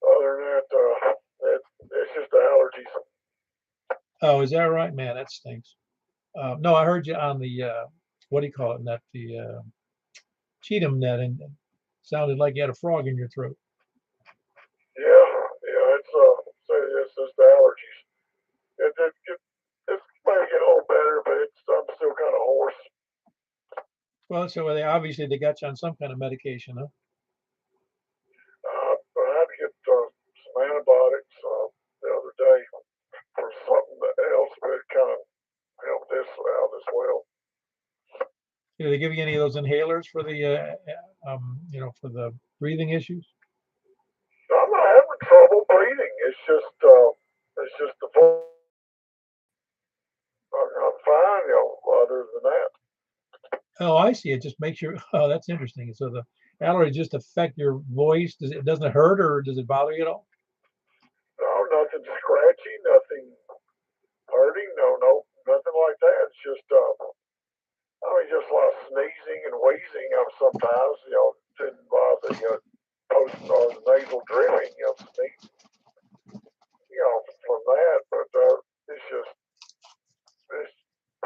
other than that, it's just the allergies. Oh, is that right, man? That stinks. No, I heard you on the what do you call it? Net, the Cheatham net, and it sounded like you had a frog in your throat. Yeah, it's just the allergies. It's maybe get a little better, but I'm still kind of hoarse. Well, so they obviously got you on some kind of medication, huh? I had to get some antibiotics the other day for something else, but it kind of helped this out as well. Did they give you any of those inhalers for the for the breathing issues? I'm not having trouble breathing. It's just the voice. I'm fine, other than that. Oh, I see. It just makes your. Oh, that's interesting. So the allergies just affect your voice. Doesn't it hurt, or does it bother you at all? No, nothing scratchy, nothing hurting, no, nothing like that. It's just just a lot of sneezing and wheezing sometimes, didn't bother post or the nasal drilling, sneeze, from that, but I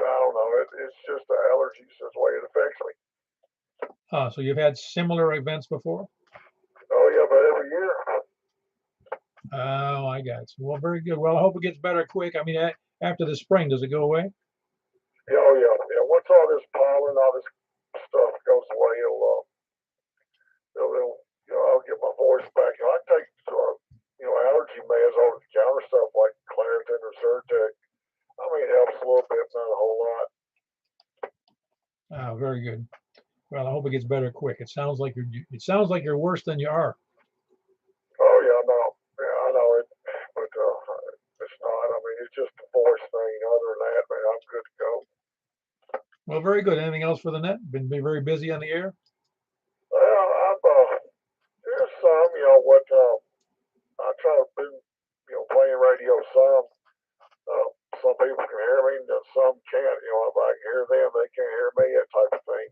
don't know, it's just the allergies, that's the way it affects me. So you've had similar events before? Oh yeah, but every year. Oh, I got you. Well, very good. Well, I hope it gets better quick. I mean, after the spring, does it go away? Yeah, oh yeah. Once all this pollen, all this stuff goes away, I'll get my voice back. I take allergy meds over the counter stuff like Claritin or Zyrtec. I mean, it helps a little bit, not a whole lot. Oh, very good. Well, I hope it gets better quick. It sounds like you're worse than you are. Oh yeah, no. Yeah, I know it, but it's not. I mean, it's just a voice thing. Other than that, man, I'm good to go. Well, very good. Anything else for the net? Been very busy on the air? Well, there's some, I try to be, playing radio some. Some people can hear me, and some can't. If I can hear them, they can't hear me, that type of thing.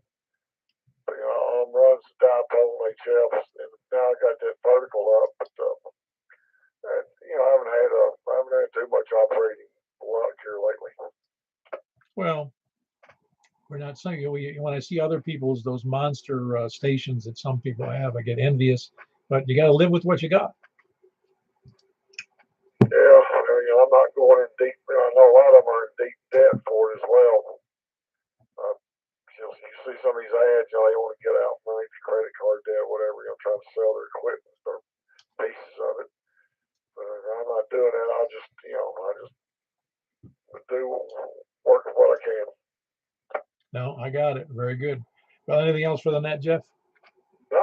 runs the dipole HFs, and now I got that vertical up. But I haven't had too much operating luck here lately. Well, we're not saying when I see other people's those monster stations that some people have, I get envious. But you got to live with what you got. Yeah, I'm not going in deep. I know a lot of them are in deep debt for it as well. You see some of these ads, they want to get out money for credit card debt, whatever. Trying to sell their equipment or pieces of it. But I'm not doing that. I just do work with what I can. No, I got it. Very good. Well, anything else for the net, Jeff? No,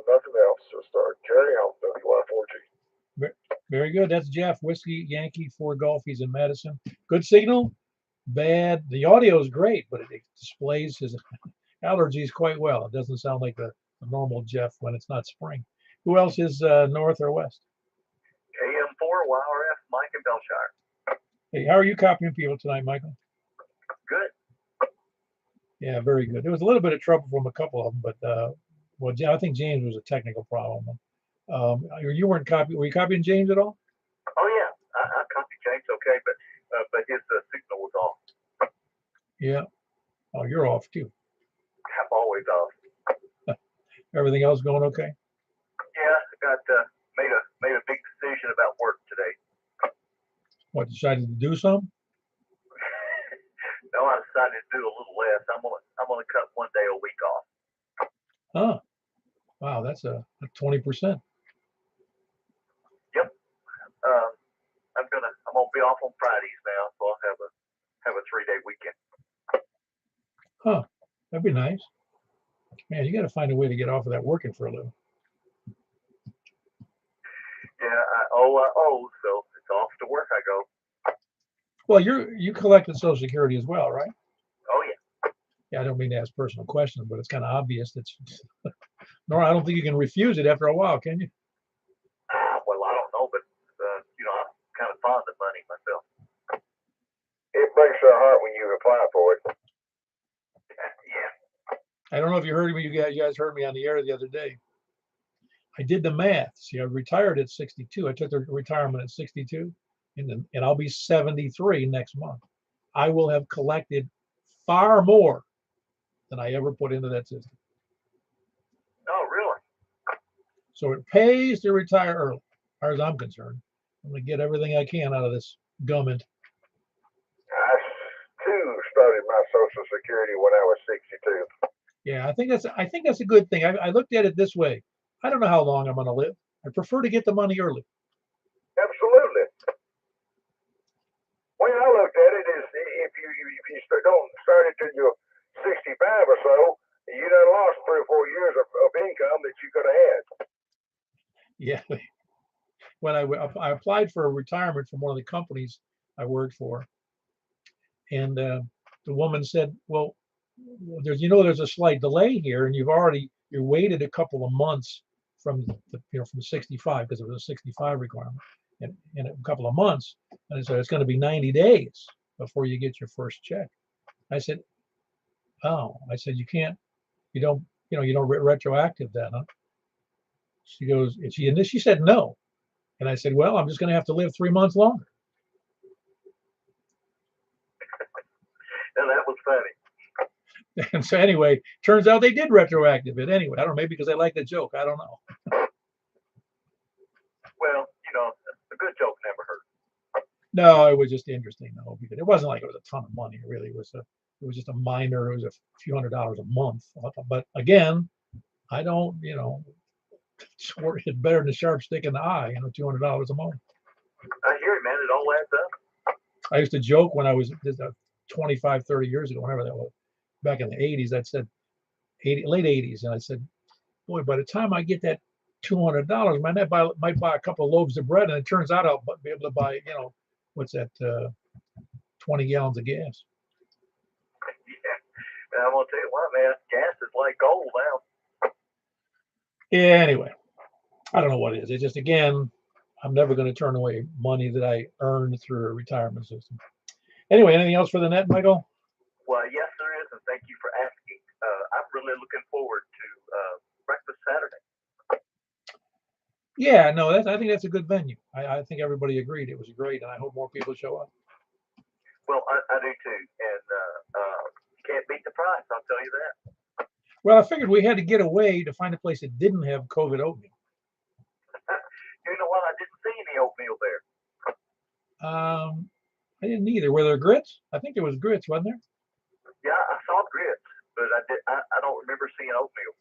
nothing else. Just carry on, WY4G. Very good. That's Jeff, Whiskey Yankee 4 Golf. He's in Madison. Good signal. Bad. The audio is great, but it displays his allergies quite well. It doesn't sound like the normal Jeff when it's not spring. Who else is north or west? AM4 YRF, Mike in Belshire. Hey, how are you copying people tonight, Michael? Good. Yeah, very good. There was a little bit of trouble from a couple of them, but I think James was a technical problem. You weren't copying. Were you copying James at all? Oh yeah, I copied James, okay, but his signal was off. Yeah. Oh, you're off too. I'm always off. Everything else going okay? Yeah, I got made a big decision about work today. What, decided to do some? No, I decided to do a little less. I'm gonna cut 1 day a week off. Huh. Wow, that's a 20%. Yep. I'm gonna be off on Fridays now, so I'll have a 3-day weekend. Huh. That'd be nice. Man, you got to find a way to get off of that working for a living. Yeah, I owe, so it's off to work I go. Well, you collected Social Security as well, right? Oh yeah. Yeah, I don't mean to ask personal questions, but it's kind of obvious that. Nor I don't think you can refuse it after a while, can you? Well, I don't know, but I'm kind of fond of money myself. It breaks your heart when you apply for it. Yeah. I don't know if you heard me. You guys heard me on the air the other day. I did the math. See, I retired at 62. I took the retirement at 62, and I'll be 73 next month. I will have collected far more than I ever put into that system. Oh, really? So it pays to retire early, as far as I'm concerned. I'm going to get everything I can out of this gummit. I too started my Social Security when I was 62. Yeah, I think that's a good thing. I looked at it this way. I don't know how long I'm going to live. I prefer to get the money early. Absolutely. Way I looked at it is if you don't start it till you're 65 or so, you done lost 3 or 4 years of income that you could have had. Yeah. When I applied for a retirement from one of the companies I worked for, and the woman said, "Well, there's a slight delay here, and you waited a couple of months from from 65 because it was a 65 requirement, and in a couple of months, and I said it's going to be 90 days before you get your first check." I said, "Oh," I said, you don't retroactive that, huh?" She goes, and she said no, and I said, "Well, I'm just going to have to live 3 months longer." And that was funny. And so anyway, turns out they did retroactive it anyway. I don't know, maybe because they like the joke. I don't know. Well, a good joke never hurt. No, it was just interesting though, because it wasn't like it was a ton of money. Really, it was just a minor. It was a few $100s a month. But again, I don't, it's better than a sharp stick in the eye. $200 a month. I hear it, man. It all adds up. I used to joke when I was 25, 30 years ago, whenever that was, back in the 80s. I said, late 80s, and I said, boy, by the time I get that $200, I might buy a couple of loaves of bread, and it turns out I'll be able to buy, what's that, 20 gallons of gas. Yeah. And I'm gonna tell you what, man, gas is like gold now. Yeah. Anyway, I don't know what it is. It's just, again, I'm never going to turn away money that I earned through a retirement system. Anyway, anything else for the net, Michael? Well, yes, there is, and thank you for asking. I've really really looking forward to Breakfast Saturday. Yeah, no, I think that's a good venue. I think everybody agreed it was great, and I hope more people show up. Well, I do too, and you can't beat the price. I'll tell you that. Well, I figured we had to get away to find a place that didn't have COVID oatmeal. You know what? I didn't see any oatmeal there. I didn't either. Were there grits? I think there was grits, wasn't there? Yeah, I saw grits, but I don't remember seeing oatmeal.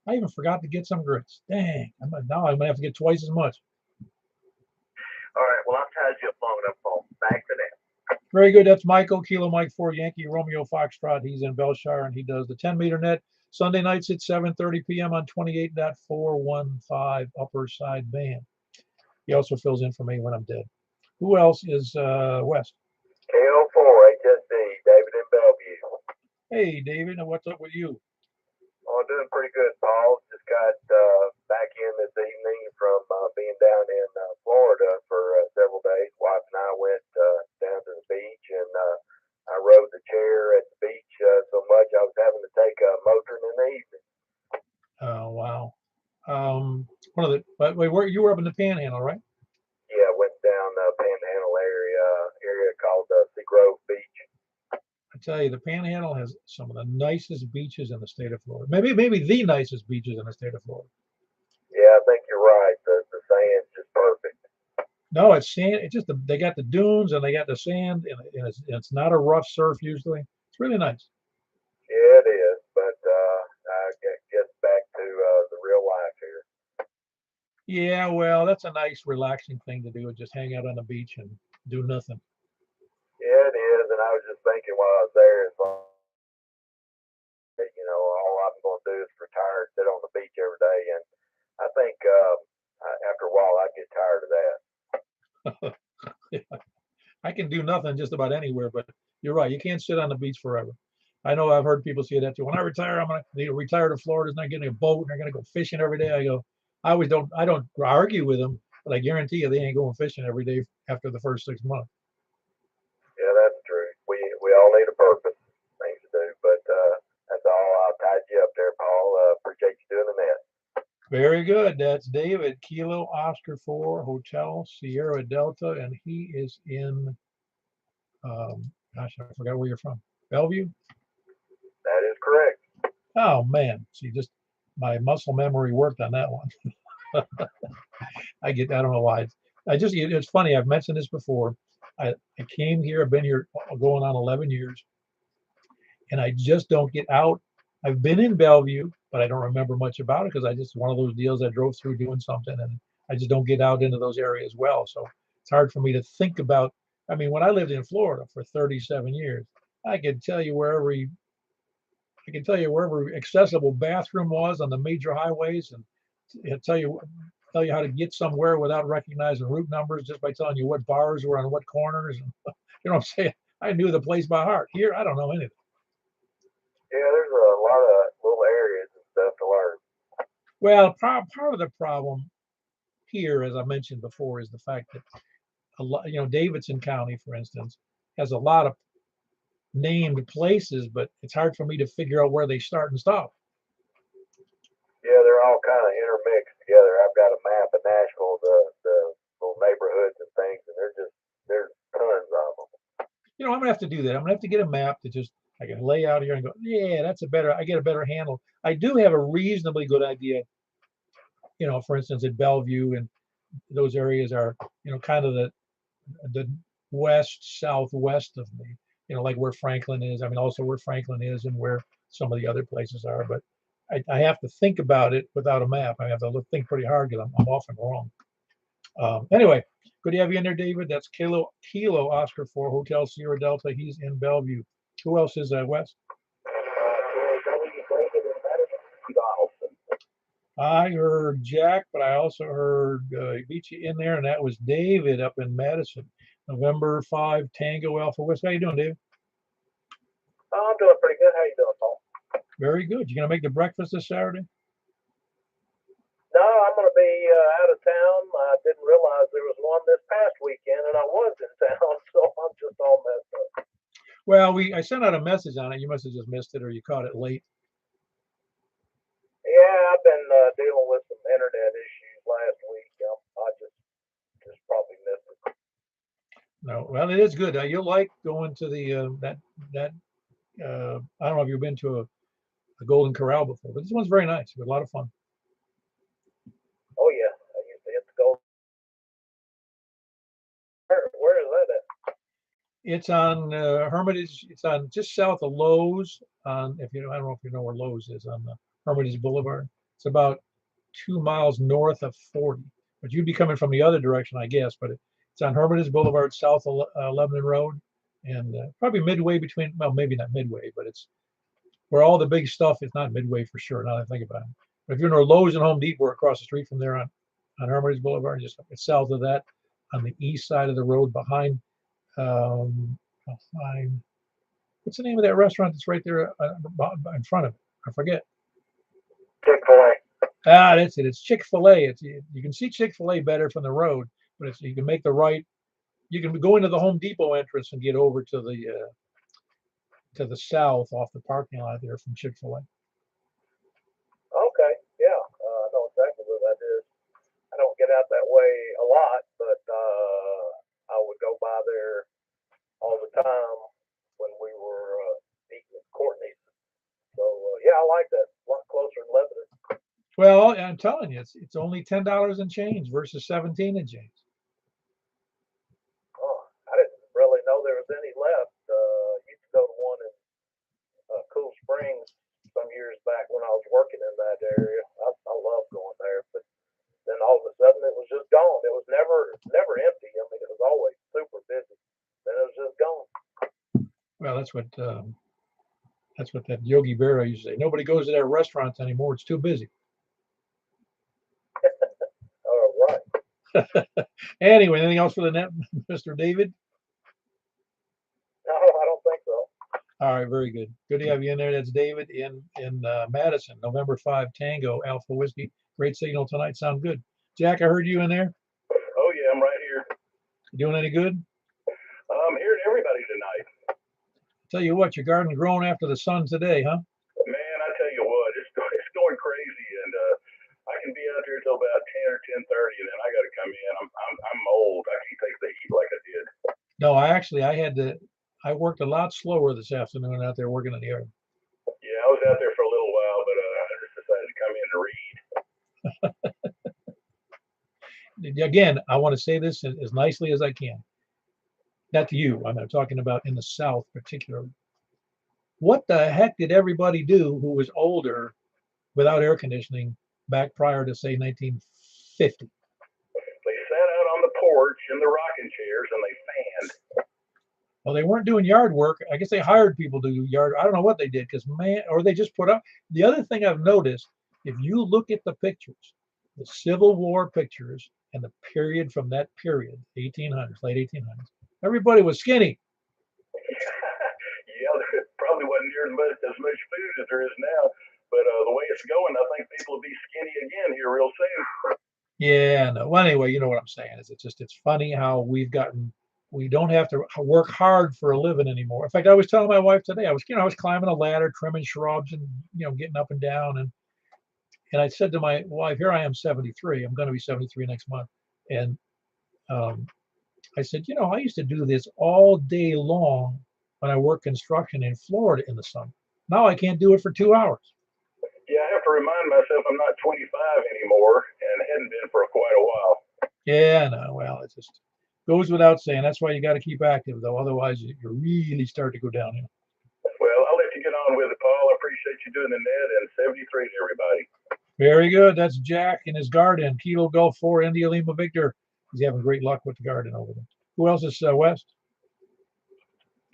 I even forgot to get some grits. Dang! Now I'm gonna have to get twice as much. All right. Well, I've tied you up long enough, Paul. Back to that. Very good. That's Michael, Kilo Mike 4 Yankee Romeo Foxtrot. He's in Belshire, and he does the 10-meter net Sunday nights at 7:30 p.m. on 28.415 Upper Side Band. He also fills in for me when I'm dead. Who else is West? KO4 HSD, David in Bellevue. Hey, David. Now what's up with you? Oh, doing pretty good, Paul. Just got back in this evening from being down in Florida for several days. Wife and I went down to the beach, and I rode the chair at the beach so much I was having to take a Motrin in the evening. Oh, wow. Where you were up in the Panhandle, right? Yeah, went down Panhandle area called Seagrove Beach. I tell you, the Panhandle has some of the nicest beaches in the state of Florida. Maybe the nicest beaches in the state of Florida. Yeah, I think you're right. The sand's just perfect. No, it's sand. It's just they got the dunes and they got the sand, and it's not a rough surf usually. It's really nice. Yeah, it is. But I guess back to the real life here. Yeah, well, that's a nice, relaxing thing to do. Just hang out on the beach and do nothing. Yeah, it is. And I was just thinking while I was there, all I'm going to do is retire and sit on the beach every day. And I think after a while, I'd get tired of that. I can do nothing just about anywhere, but you're right. You can't sit on the beach forever. I know I've heard people say that too. When I retire, I'm going to retire to Florida. It's not getting a boat, and they're going to go fishing every day. I don't argue with them, but I guarantee you they ain't going fishing every day after the first 6 months. Yeah, that's true. We all need a purpose, things to do. But that's all. I'll tied you up there, Paul. Appreciate you doing the net. Very good. That's David, Kilo Oscar 4 Hotel Sierra Delta, and he is in. Gosh, I forgot where you're from. Bellevue. That is correct. Oh man, see, just my muscle memory worked on that one. I don't know why. It's funny. I've mentioned this before. I came here. I've been here going on 11 years, and I just don't get out. I've been in Bellevue, but I don't remember much about it because I just one of those deals I drove through doing something, and I just don't get out into those areas well. So it's hard for me to think about. I mean, when I lived in Florida for 37 years, I could tell you wherever accessible bathroom was on the major highways, and tell you how to get somewhere without recognizing route numbers just by telling you what bars were on what corners. And, you know what I'm saying? I knew the place by heart. Here, I don't know anything. Yeah, there's a lot of little areas and stuff to learn. Well, part of the problem here, as I mentioned before, is the fact that Davidson County, for instance, has a lot of named places, but it's hard for me to figure out where they start and stop. Yeah, they're all kind of intermixed together. I've got a map of Nashville, the little neighborhoods and things, and there's tons of them. I'm gonna have to do that. I'm gonna have to get a map that just I can lay out here and go, yeah, I get a better handle. I do have a reasonably good idea. For instance, at Bellevue and those areas are, kind of the west southwest of me. Like where Franklin is. I mean, also where Franklin is and where some of the other places are. But I have to think about it without a map. I have to think pretty hard because I'm often wrong. Anyway, good to have you in there, David. That's Kilo Oscar 4 Hotel Sierra Delta. He's in Bellevue. Who else is West? I heard Jack, but I also heard beat you in there, and that was David up in Madison. November 5 Tango Alpha West. How you doing, David? Oh, I'm doing pretty good. How you doing, Paul? Very good. You gonna make the breakfast this Saturday? No, I'm going to be out of town. I didn't realize there was one this past weekend, and I was in town, so I'm just all messed up. Well, I sent out a message on it. You must have just missed it, or you caught it late. Yeah, I've been dealing with some internet issues last week. I just probably missed it. No, well, it is good. You'll like going to the that. I don't know if you've been to a Golden Corral before, but this one's very nice. It's a lot of fun. Oh yeah, I used to hit the gold. Where is that at? It's on Hermitage. It's on just south of Lowe's. If you know, I don't know if you know where Lowe's is on the Hermitage Boulevard. It's about 2 miles north of 40. But you'd be coming from the other direction, I guess. But it's on Hermitage Boulevard, south of Lebanon Road, and probably midway between. Well, maybe not midway, but it's where all the big stuff is. Not midway for sure. Now that I think about it. But if you're near Lowe's and Home Depot, across the street from there on Hermitage Boulevard, just south of that, on the east side of the road behind. I'll find, what's the name of that restaurant that's right there in front of it? I forget. Chick-fil-A. Ah, that's it. It's Chick-fil-A. You can see Chick-fil-A better from the road, but you can make the right. You can go into the Home Depot entrance and get over to the south off the parking lot there from Chick-fil-A. Okay, yeah, I know exactly where that is. I don't get out that way a lot, but I would go by there all the time when we were eating at Courtney's. So yeah, I like that. A lot closer than Lebanon. Well, I'm telling you, it's only $10 and change versus 17 and change. Oh, I didn't really know there was any left. Used to go to one in Cool Springs some years back when I was working in that area. I love going there, but then all of a sudden it was just gone. It was never empty. I mean, it was always super busy. Then it was just gone. Well, that's what that Yogi Berra used to say. Nobody goes to their restaurants anymore. It's too busy. Right. Anyway, anything else for the net, Mr. David? No, I don't think so. All right, very good. Good to have you in there. That's David in Madison, November 5 Tango Alpha Whiskey. Great signal tonight. Sound good. Jack, I heard you in there. Oh yeah, I'm right here. You doing any good? I'm hearing everybody tonight. Tell you what, your garden grown after the sun today, huh? Man, I tell you what, it's going crazy, and I can be out there till about 10 or 10:30, and then I got to come in. I'm old. I can't take the heat like I did. No, I worked a lot slower this afternoon out there working in the yard. Yeah, I was out there for a little while, but I just decided to come in to read. Again, I want to say this as nicely as I can. Not to you. I'm talking about in the South particularly. What the heck did everybody do who was older without air conditioning back prior to, say, 1950? They sat out on the porch in the rocking chairs and they fanned. Well, they weren't doing yard work. I guess they hired people to do yard. I don't know what they did or they just put up. The other thing I've noticed, if you look at the pictures, the Civil War pictures and the period from that period, 1800s, late 1800s, everybody was skinny. Yeah, there probably wasn't near as much food as there is now. But the way it's going, I think people will be skinny again here real soon. Yeah, no. Well, anyway, you know what I'm saying. It's funny how we don't have to work hard for a living anymore. In fact, I was telling my wife today, I was climbing a ladder, trimming shrubs and, getting up and down. And I said to my wife, here I am 73. I'm going to be 73 next month. And I said, I used to do this all day long when I worked construction in Florida in the summer. Now I can't do it for 2 hours. Yeah, I have to remind myself I'm not 25 anymore and hadn't been for quite a while. Yeah, no, well, it just goes without saying. That's why you got to keep active, though. Otherwise, you really start to go downhill. Well, I'll let you get on with it, Paul. I appreciate you doing the net, and 73 to everybody. Very good. That's Jack in his garden. Kilo Golf 4, India Lima Victor. He's having great luck with the garden over there. Who else is west?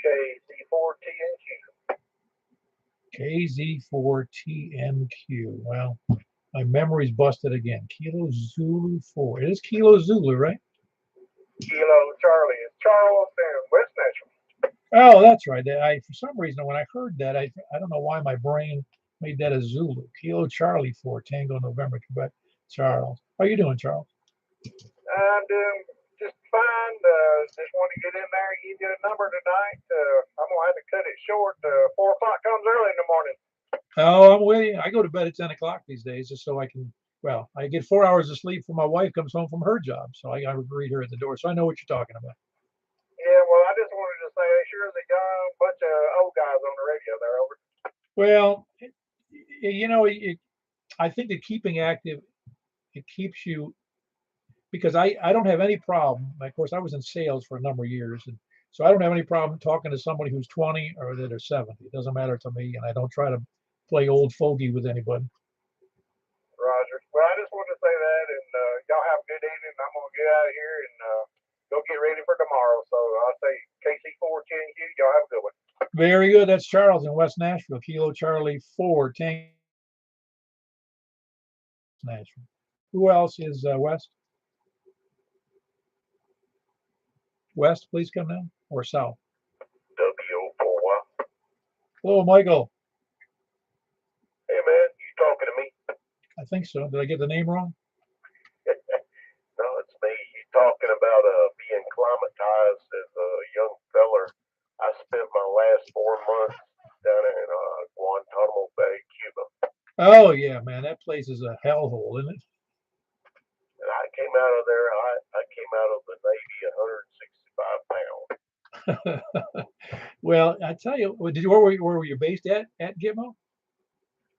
KZ4TNQ. KZ4TNQ. Well, my memory's busted again. Kilo Zulu 4. It is Kilo Zulu, right? Kilo Charlie. It's Charles and West Metro. Oh, that's right. For some reason, when I heard that, I don't know why my brain made that a Zulu. Kilo Charlie 4, Tango November, Quebec. Charles. How you doing, Charles? I'm doing just fine. Just want to get in there and give you a number tonight. I'm gonna have to cut it short. 4 o'clock comes early in the morning. Oh, I'm with you. I go to bed at 10 o'clock these days just so I can, well, I get 4 hours of sleep when my wife comes home from her job. So I greet her at the door. So I know what you're talking about. Yeah, well, I just wanted to say, sure, the young bunch of old guys on the radio there. Over. Well, you know, I think that keeping active, it keeps you, because I don't have any problem. Of course, I was in sales for a number of years. And so I don't have any problem talking to somebody who's 20 or that are 70. It doesn't matter to me. And I don't try to play old fogey with anybody. Roger. Well, I just wanted to say that, and y'all have a good evening. I'm gonna get out of here and go get ready for tomorrow. So I'll say KC410Q. Y'all have a good one. Very good. That's Charles in West Nashville. Kilo Charlie 4 Tank Nashville. Who else is West? West, please come down, or South. W4Y. Hello, Michael. Hey man, you talking to me? I think so. Did I get the name wrong? No, it's me. You talking about being climatized as a young feller? I spent my last 4 months down in Guantanamo Bay, Cuba. Oh yeah, man, that place is a hellhole, isn't it? And I came out of there. I came out of the Navy 165 pounds. Well, I tell you, where were you based at Gitmo?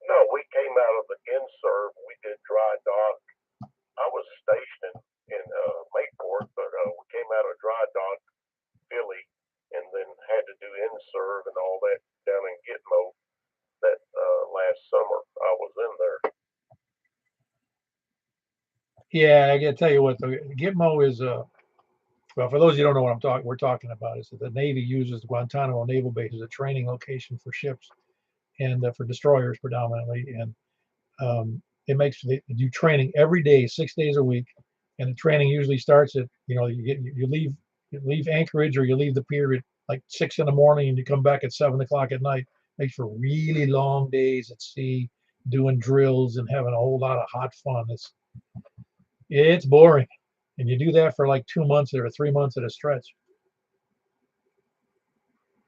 No, we came out of the in-serve. We did dry dock. I was stationed in Mayport, but we came out of dry dock, Philly, and then had to do in-serve and all that down in Gitmo. That last summer I was in there. Yeah, I gotta tell you what, the Gitmo is well, for those of you who don't know what we're talking about, is that the Navy uses Guantanamo Naval Base as a training location for ships and for destroyers predominantly, and it makes you training every day, 6 days a week, and the training usually starts at you leave Anchorage or you leave the pier at like 6 in the morning and you come back at 7 o'clock at night. Makes for really long days at sea, doing drills and having a whole lot of hot fun. It's boring, and you do that for like 2 months or 3 months at a stretch.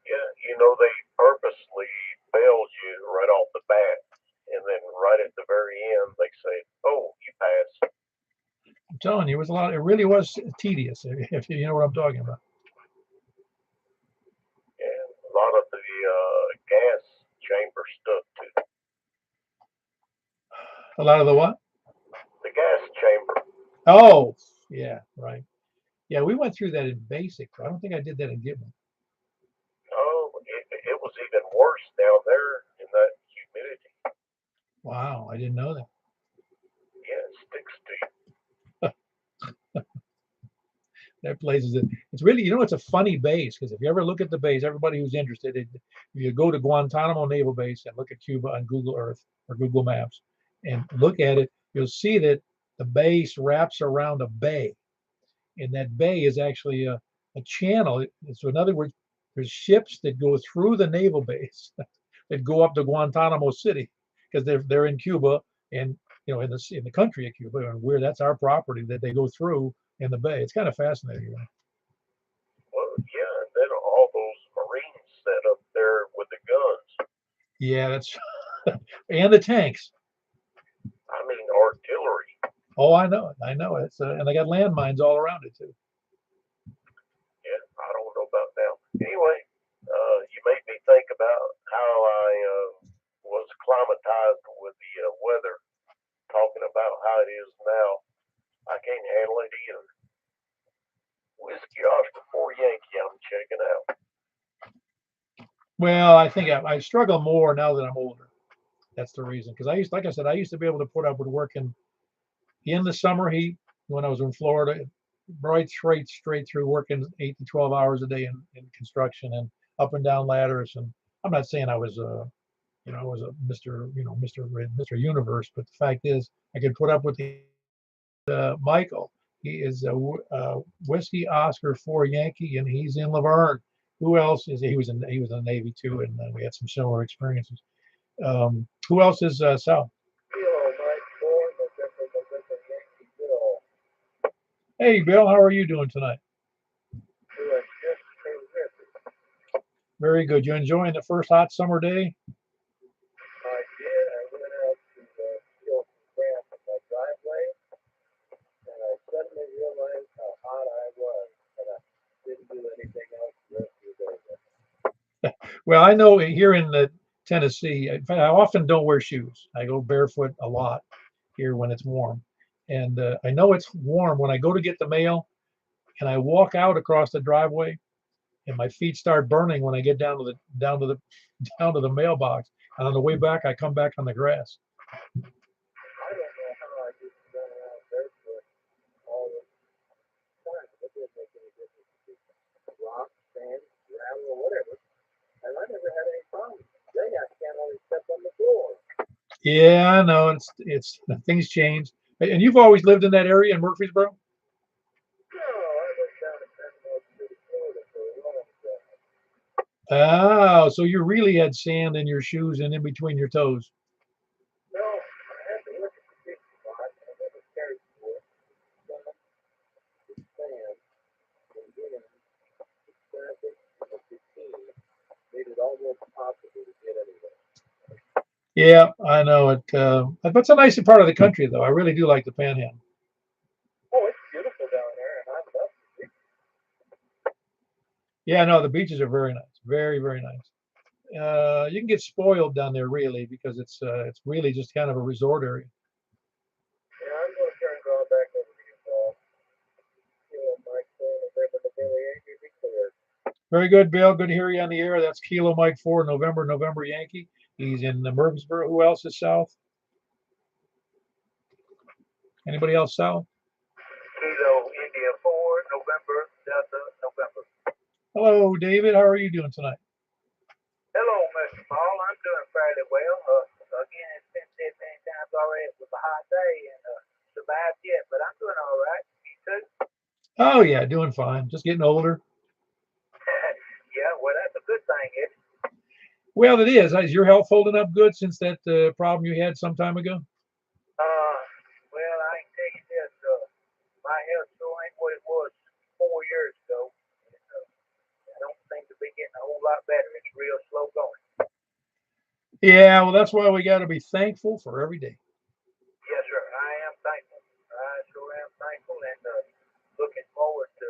Yeah, they purposely failed you right off the bat, and then right at the very end they say, "Oh, you passed." I'm telling you, it really was tedious, if you know what I'm talking about. And a lot of the gas chamber stuff too. A lot of the what? The gas chamber. Oh, yeah, right. Yeah, we went through that in basic. I don't think I did that in Gitmo. Oh, it was even worse down there in that humidity. Wow, I didn't know that. Yeah, it sticks to you. That place it's really, it's a funny base, because if you ever look at the base, everybody who's interested, if you go to Guantanamo Naval Base and look at Cuba on Google Earth or Google Maps and look at it, you'll see that the base wraps around a bay, and that bay is actually a channel. So in other words, there's ships that go through the naval base that go up to Guantanamo City, because they're in Cuba, and in the country of Cuba, and that's our property that they go through in the bay. It's kind of fascinating. Well, yeah, and then all those Marines set up there with the guns. Yeah, that's and the tanks. I mean, artillery. Oh, I know it. It's and they got landmines all around it too. Yeah, I don't know about now. Anyway, you made me think about how I was climatized with the weather. Talking about how it is now, I can't handle it either. Whiskey Oscar 4 Yankee, I'm checking out. Well, I think I struggle more now that I'm older. That's the reason. Because I used to be able to put up with working in the summer heat when I was in Florida, right straight through, working 8 to 12 hours a day in construction and up and down ladders. And I'm not saying I was I was a Mr. Universe, but the fact is I could put up with Michael. He is a Whiskey Oscar 4 Yankee, and he's in Laverne. Who else is he? Was in the Navy too, and we had some similar experiences. Who else is Sal? Hey, Bill, how are you doing tonight? Very good. You enjoying the first hot summer day? I did. I went out to steal some grass in my driveway, and I suddenly realized how hot I was, and I didn't do anything else the rest of the day. Well, I know here in Tennessee, in fact, I often don't wear shoes. I go barefoot a lot here when it's warm. And I know it's warm when I go to get the mail and I walk out across the driveway and my feet start burning when I get down to the mailbox. And on the way back, I come back on the grass. I don't know how I just run around barefoot all the time. It didn't make any difference. Rock, sand, gravel, or whatever. And I never had any problems. Today I can't only step on the floor. Yeah, I know it's things change. And you've always lived in that area in Murfreesboro? No, I went down to Panama City, Florida for a long time. Oh, so you really had sand in your shoes and in between your toes. No, I had to look at the big spot. I never cared for it. Sun, the sand, the wind, the traffic, and the fatigue made it almost impossible to get anywhere. Yeah, I know it. But it's a nice part of the country, though. I really do like the Panhandle. Oh, it's beautiful down there, and I love it. Yeah, no, the beaches are very nice, very, very nice. You can get spoiled down there, really, because it's really just kind of a resort area. Yeah, I'm going to turn it all back over to you, Paul. You know, Mike, November, November, Yankee, be clear. Very good, Bill. Good to hear you on the air. That's Kilo Mike 4, November Yankee. He's in Murfreesboro. Who else is south? Anybody else south? Kilo, India 4, November, Delta, November. Hello, David. How are you doing tonight? Hello, Mr. Paul. I'm doing fairly well. Again, it's been said many times already. It was a hot day and survived yet, but I'm doing all right. You too? Oh, yeah, doing fine. Just getting older. Yeah, well, that's a good thing, isn't it? Well, it is. Is your health holding up good since that problem you had some time ago? Well, I can tell you this. My health still ain't what it was 4 years ago. And, I don't seem to be getting a whole lot better. It's real slow going. Yeah, well, that's why we got to be thankful for every day. Yes, sir. I am thankful. I sure am thankful and looking forward to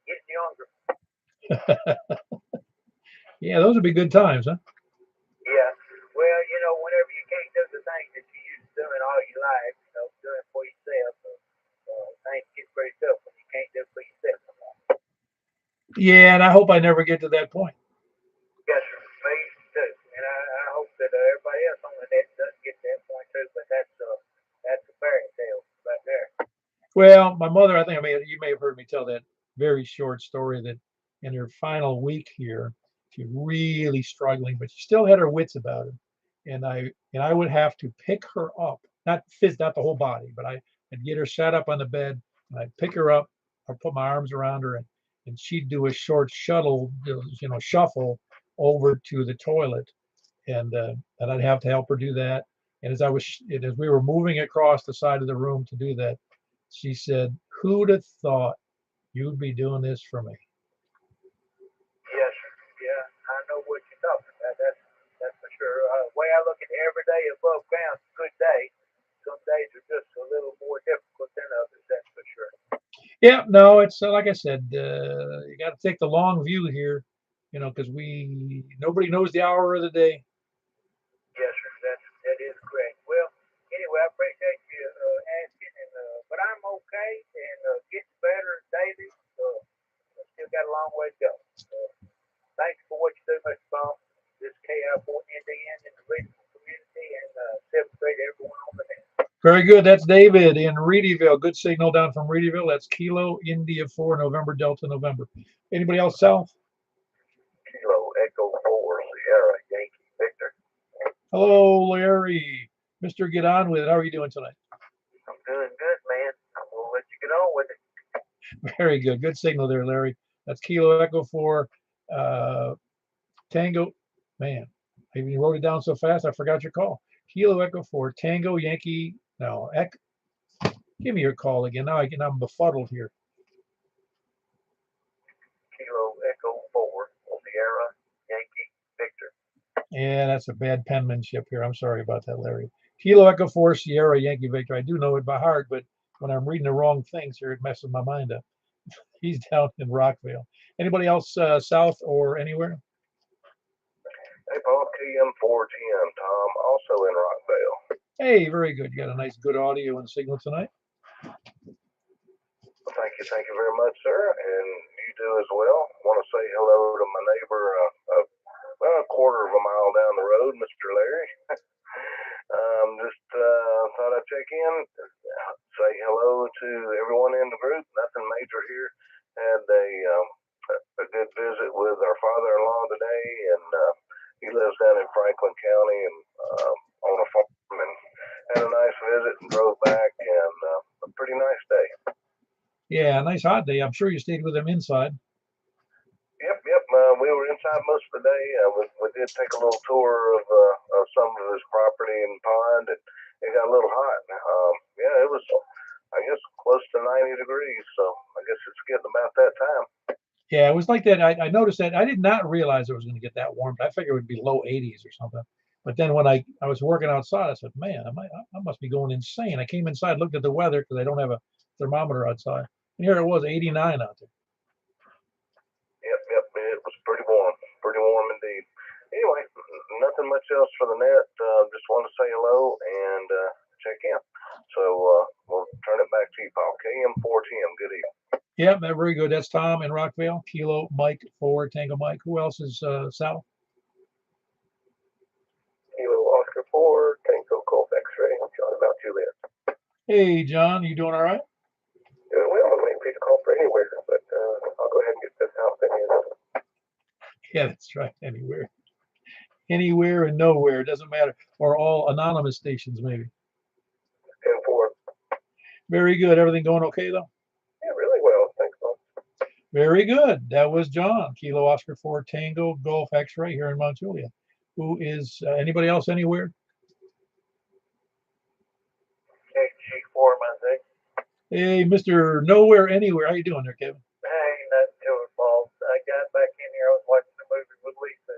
getting younger. Yeah, those would be good times, huh? Yeah. Well, you know, whenever you can't do the things that you used to doing all your life, you know, doing for yourself, things get pretty tough when you can't do it for yourself no more. Yeah, and I hope I never get to that point. Yes, sir. Me too. And I hope that everybody else on the net doesn't get to that point too. But that's a fairy tale right there. Well, my mother, I think you may have heard me tell that very short story that in her final week here, she's really struggling, but she still had her wits about her. And I would have to pick her up, not the whole body, but I'd get her sat up on the bed and I'd pick her up or put my arms around her and she'd do a short shuffle over to the toilet and I'd have to help her do that. And as we were moving across the side of the room to do that, she said, "Who'd have thought you'd be doing this for me?" Yes, sir. Yeah, I know what you're talking about. That's for sure. Way I look at every day above ground, is a good day. Some days are just a little more difficult than others. That's for sure. Yeah, no, it's like I said, you got to take the long view here, because nobody knows the hour of the day. Yes, sir. That is correct. Well, anyway, I appreciate you asking, but I'm okay and getting better daily. Still got a long way to go. Thanks for what you do, Mr. Paul. This KI4 Indian in the regional community and celebrate everyone on the net. Very good. That's David in Reedyville. Good signal down from Reedyville. That's Kilo India 4 November Delta November. Anybody else south? Kilo Echo 4 Sierra Yankee Victor. Hello, Larry. Mr. Get On With It. How are you doing tonight? I'm doing good, man. I'm going to let you get on with it. Very good. Good signal there, Larry. That's Kilo Echo 4 Tango. Man, I even wrote it down so fast I forgot your call. Kilo Echo 4 Tango Yankee. No, give me your call again. Now I'm befuddled here. Kilo Echo 4 Sierra Yeah, that's a bad penmanship here. I'm sorry about that, Larry. Kilo Echo 4 Sierra Yankee Victor. I do know it by heart, but when I'm reading the wrong things here, it messes my mind up. He's down in Rockville. Anybody else south or anywhere? Hey, Paul, KM410, Tom, also in Rockville. Hey, very good. You got a nice, good audio and signal tonight. Thank you very much, sir, and you do as well. Want to say hello to my neighbor, well, a quarter of a mile down the road, Mr. Larry. Just thought I'd check in, say hello to everyone in the group. Nothing major here. Had a good visit with our father-in-law today, and he lives down in Franklin County and on a farm, and had a nice visit and drove back, and a pretty nice day. Yeah, nice hot day. I'm sure you stayed with them inside. Yep. We were inside most of the day. We did take a little tour of some of his property and pond, and it got a little hot. Yeah, it was, I guess, close to 90 degrees. So I guess it's getting about that time. Yeah, it was like that. I noticed that. I did not realize it was going to get that warm. I figured it would be low 80s or something. But then when I was working outside, I said, man, I must be going insane. I came inside, looked at the weather because I don't have a thermometer outside. And here it was 89 out there. Yep. It was pretty warm indeed. Anyway, nothing much else for the net. Just want to say hello and check in. So we'll turn it back to you, Paul. KM410. Good evening. Yeah, very good. That's Tom in Rockville. Kilo Mike 4 Tango Mike. Who else is south? Kilo Oscar 4 Tango Golf X-ray. I'm John about Juliet. Hey, John, you doing all right? Doing well. I'm waiting for you to call for anywhere, but I'll go ahead and get this house in here. Yeah, that's right. Anywhere and nowhere. It doesn't matter. Or all anonymous stations, maybe. 10-4. Very good. Everything going okay, though? Yeah, really well. Thanks, Paul. Very good. That was John. Kilo Oscar 4 Tango Golf X-ray here in Mount Juliet. Who is anybody else anywhere? KG4, my thing. Hey, Mr. Nowhere Anywhere. How you doing there, Kevin? Hey, nothing to it, Paul. I got back in here. I was watching the movie with Lisa.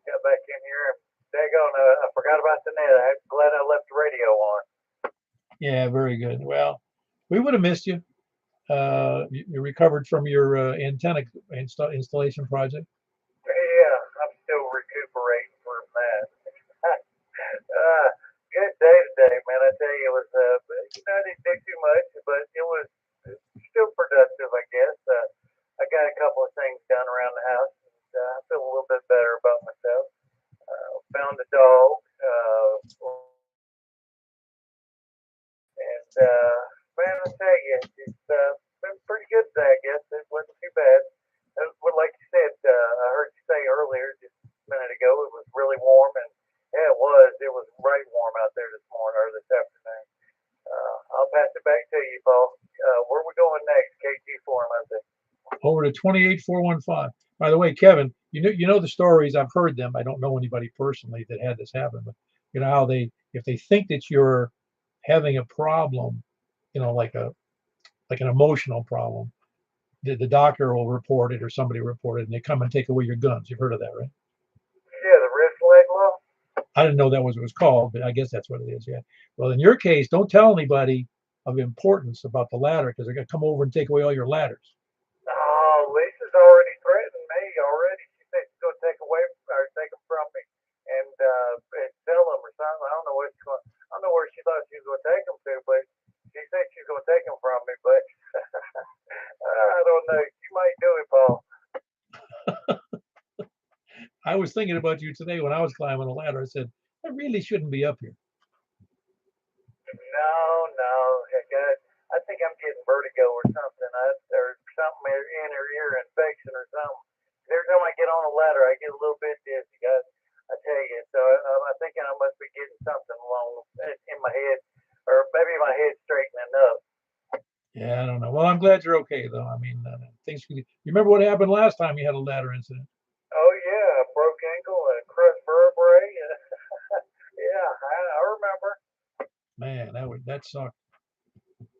Got back in here and daggone, I forgot about the net. I'm glad I left the radio on. Yeah, very good. Well, we would have missed you. You recovered from your antenna installation project. Yeah, I'm still recuperating from that. Good day today, man. I tell you, it was, I didn't do too much, but it was still productive, I guess. I got a couple of things done around the house, and I feel a little bit better about myself. Found a dog, and man, I tell you, it's been pretty good today, I guess. It wasn't too bad. Well, like you said, I heard you say earlier, just a minute ago, it was really warm, and yeah, it was. It was right warm out there this morning or this afternoon. I'll pass it back to you, Paul. Where are we going next? KG4, I think. Over to 28415. By the way, Kevin, you know the stories. I've heard them. I don't know anybody personally that had this happen, but you know how if they think that you're having a problem, like an emotional problem, the doctor will report it or somebody report it, and they come and take away your guns. You've heard of that, right? Yeah, the wrist leg law. I didn't know that was what it was called, but I guess that's what it is. Yeah. Well, in your case, don't tell anybody of importance about the ladder because they're going to come over and take away all your ladders. Oh, Lisa's already threatened me already. She said she's going to take them from me and sell them or something. I don't know what I don't know where she thought she was going to take them to, but she said she's going to take them from me. But I don't know. You might do it, Paul. I was thinking about you today when I was climbing the ladder. I said, I really shouldn't be up here. No. I think I'm getting vertigo or something, or something in her ear infection or something. Every time I get on a ladder, I get a little bit dizzy, guys. I tell you. So I'm thinking I must be getting something along in my head, or maybe my head's straightening up. Yeah, I don't know. Well, I'm glad you're okay, though. I mean, you remember what happened last time you had a ladder incident? Oh yeah, broke ankle and crushed vertebrae. Yeah, I remember. Man, that sucked.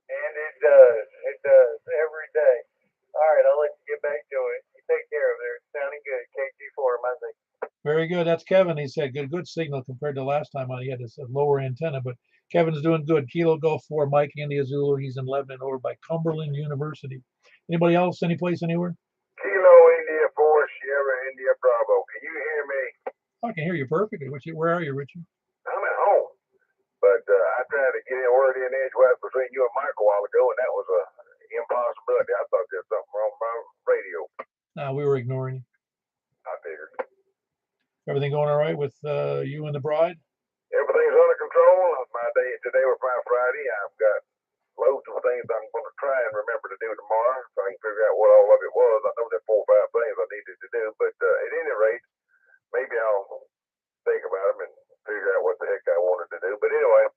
And it does every day. All right, I'll let you get back to it. You take care of it. It's sounding good. KG4, my thing. Very Very good. That's Kevin. He said good signal compared to last time on. He had this lower antenna, but Kevin's doing good. Kilo Golf 4, Mike India Zulu. He's in Lebanon over by Cumberland University. Anybody else? Any place anywhere? Kilo India 4, Sierra India Bravo. Can you hear me? I can hear you perfectly. Where are you, Richard? I'm at home, but I tried to get a word in edgewise between you and Mike a while ago, and that was a impossibility. I thought there was something wrong with my radio. No, we were ignoring you. I figured. Everything going all right with you and the bride? Everything's under control. My day today was my Friday. I've got loads of things I'm going to try and remember to do tomorrow, so I can figure out what all of it was. I know there are 4 or 5 things I needed to do, but at any rate, maybe I'll think about them and figure out what the heck I wanted to do. But anyway,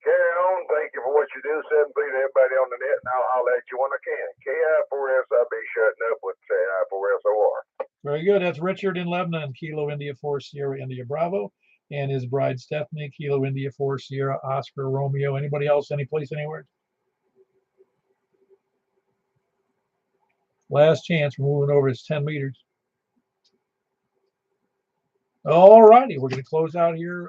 carry on. Thank you for what you do. 7-3 to everybody on the net, and I'll let you when I can. KI4S, I'll be shutting up with KI4SOR. Very good. That's Richard in Lebanon, Kilo India 4, Sierra India Bravo, and his bride Stephanie, Kilo India 4, Sierra Oscar Romeo. Anybody else? Any place, anywhere? Last chance. We're moving over. It's 10 meters. All righty. We're going to close out here.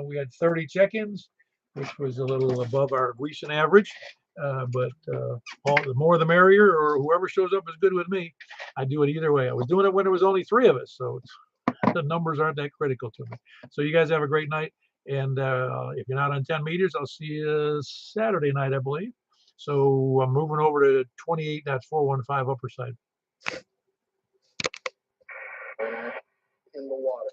We had 30 check-ins, which was a little above our recent average. But the more the merrier, or whoever shows up is good with me. I do it either way. I was doing it when there was only 3 of us, so the numbers aren't that critical to me. So you guys have a great night, and if you're not on 10 meters, I'll see you Saturday night, I believe. So I'm moving over to 28.415 upper side. In the water.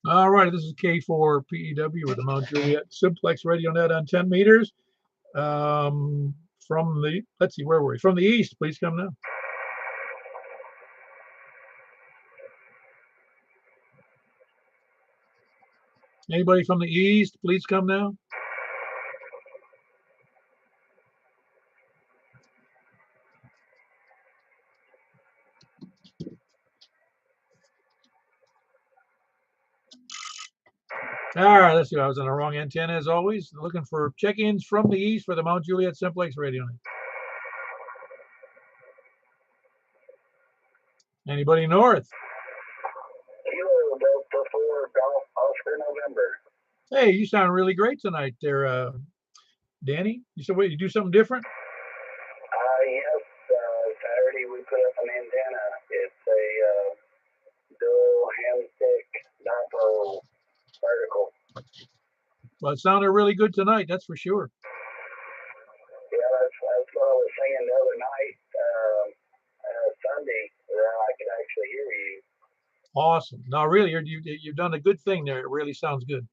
All right, this is K4 PEW with the Mount Juliet Simplex Radio Net on 10 meters. From the, let's see, where were we? From the east, please come now. Anybody from the east, please come now. All right, let's see. I was on the wrong antenna as always. Looking for check-ins from the east for the Mount Juliet Simplex Radio Net. Anybody north? Kilo Delta 4, Golf Oscar November. Hey, you sound really great tonight there, Danny. You said, wait, you do something different? Yes, Saturday we put up an antenna. It's a dual hand-stick dipo vertical. Well, it sounded really good tonight, that's for sure. Yeah, that's what I was saying the other night, Sunday, where I could actually hear you. Awesome. No, really, you've done a good thing there. It really sounds good.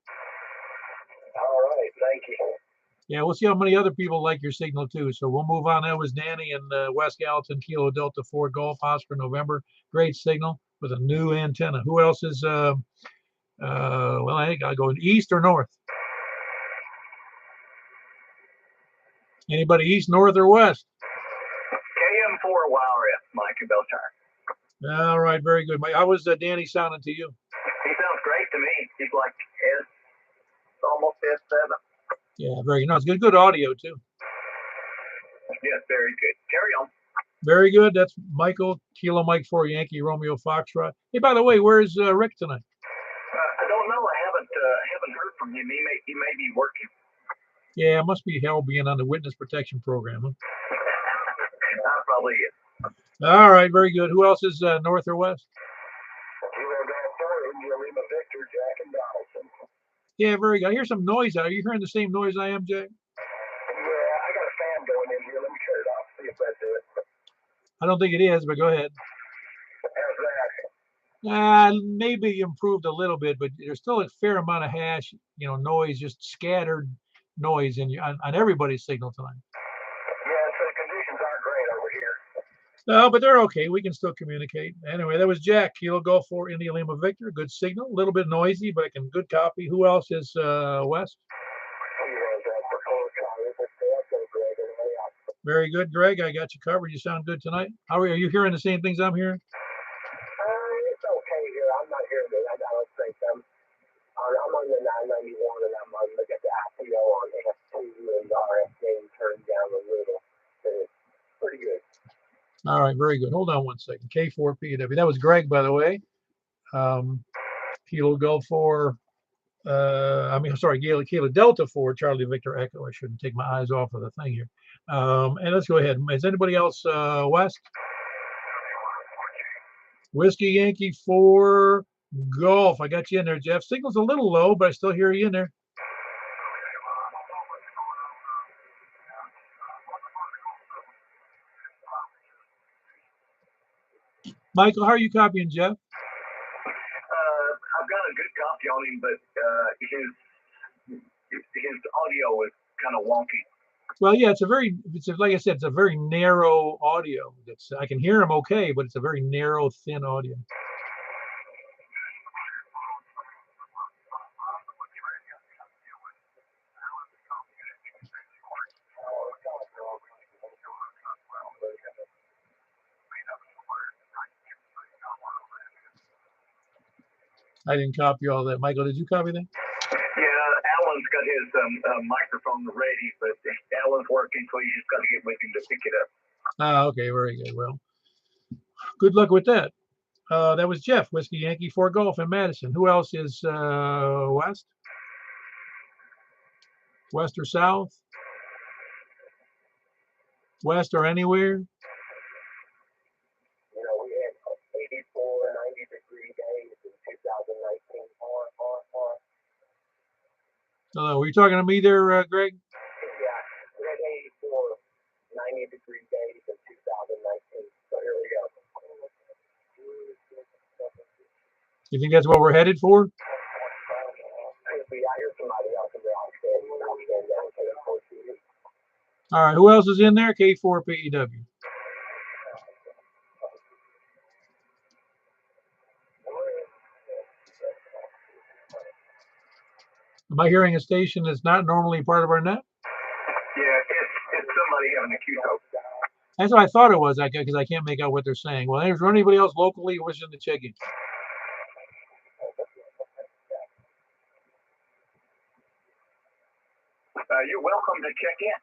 All right, thank you. Yeah, we'll see how many other people like your signal too. So we'll move on. That was Danny in West Gallatin, Kilo Delta 4 Golf Oscar November. Great signal with a new antenna. Who else is, well, I think I'll go east or north. Anybody east, north, or west? KM4 YRF, Mike and Belchar. All right, very good. How was Danny sounding to you? He sounds great to me. He's like almost S7. Yeah, very good. No, it's good audio too. Yes, very good. Carry on. Very good. That's Michael, Kilo Mike 4 Yankee Romeo Foxtrot. Hey, by the way, where's Rick tonight? I don't know. I haven't heard from him. He may be working. Yeah, it must be hell being on the witness protection program. Huh? That probably is. All right, very good. Who else is north or west? Kilo Golf 4, India Lima Victor, Jack and Donaldson. Yeah, very good. I hear some noise out. Are you hearing the same noise I am, Jay? Yeah, I got a fan going in here. Let me turn it off, see if that do it. I don't think it is, but go ahead. How's that? Maybe improved a little bit, but there's still a fair amount of hash, noise, just scattered noise on everybody's signal tonight. Yeah, so the conditions aren't great over here. No, but they're okay. We can still communicate. Anyway, that was Jack, Kilo Golf 4 India Lima Victor. Good signal. A little bit noisy, but good copy. Who else is west? Very good, Greg. I got you covered. You sound good tonight. Are you hearing the same things I'm hearing? It's okay here. I'm not hearing it. I don't think I'm on All right, very good. Hold on one second. K4PW. That was Greg, by the way. Kilo Gulf 4. Sorry, Kilo Delta 4, Charlie Victor Echo. I shouldn't take my eyes off of the thing here. And let's go ahead. Is anybody else west? Whiskey Yankee 4 Golf. I got you in there, Jeff. Signal's a little low, but I still hear you in there. Michael, how are you copying Jeff? I've got a good copy on him, but his audio is kind of wonky. Well, yeah, like I said, it's a very narrow audio. I can hear him okay, but it's a very narrow, thin audio. I didn't copy all that. Michael, did you copy that? Yeah, Alan's got his microphone ready, but Alan's working, so you just got to get with him to pick it up. Ah, okay, very good. Well, good luck with that. That was Jeff, Whiskey Yankee 4 Golf in Madison. Who else is west? West or south? West or anywhere? You know, we had 84, 90-degree days in 2019. Hello, were you talking to me there, Greg? Yeah, we had 84, 90-degree days in 2019. So here we go. You think that's what we're headed for? All right, who else is in there? K4PEW. Am I hearing a station that's not normally part of our net? Yeah, it's somebody having a QTO. That's what I thought it was, because I can't make out what they're saying. Well, is there anybody else locally wishing to check in? You're welcome to check in.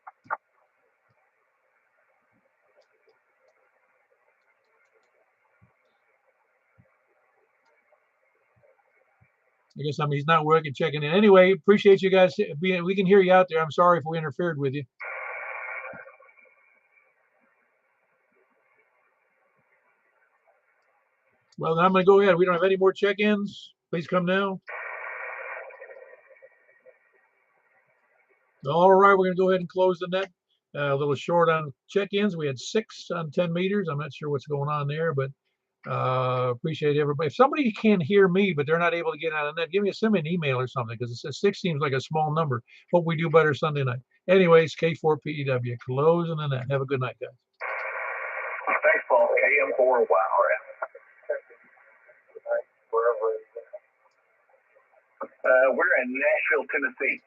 I guess he's not working, checking in. Anyway, appreciate you guys. We can hear you out there. I'm sorry if we interfered with you. Well, then I'm going to go ahead. We don't have any more check-ins. Please come now. All right, we're going to go ahead and close the net. A little short on check-ins. We had 6 on 10 meters. I'm not sure what's going on there, but appreciate everybody. If somebody can hear me, but they're not able to get out of the net, send me an email or something, because 6 seems like a small number. Hope we do better Sunday night. Anyways, K4PEW, closing the net. Have a good night, guys. Thanks, Paul. KM4, wow. We're in Nashville, Tennessee.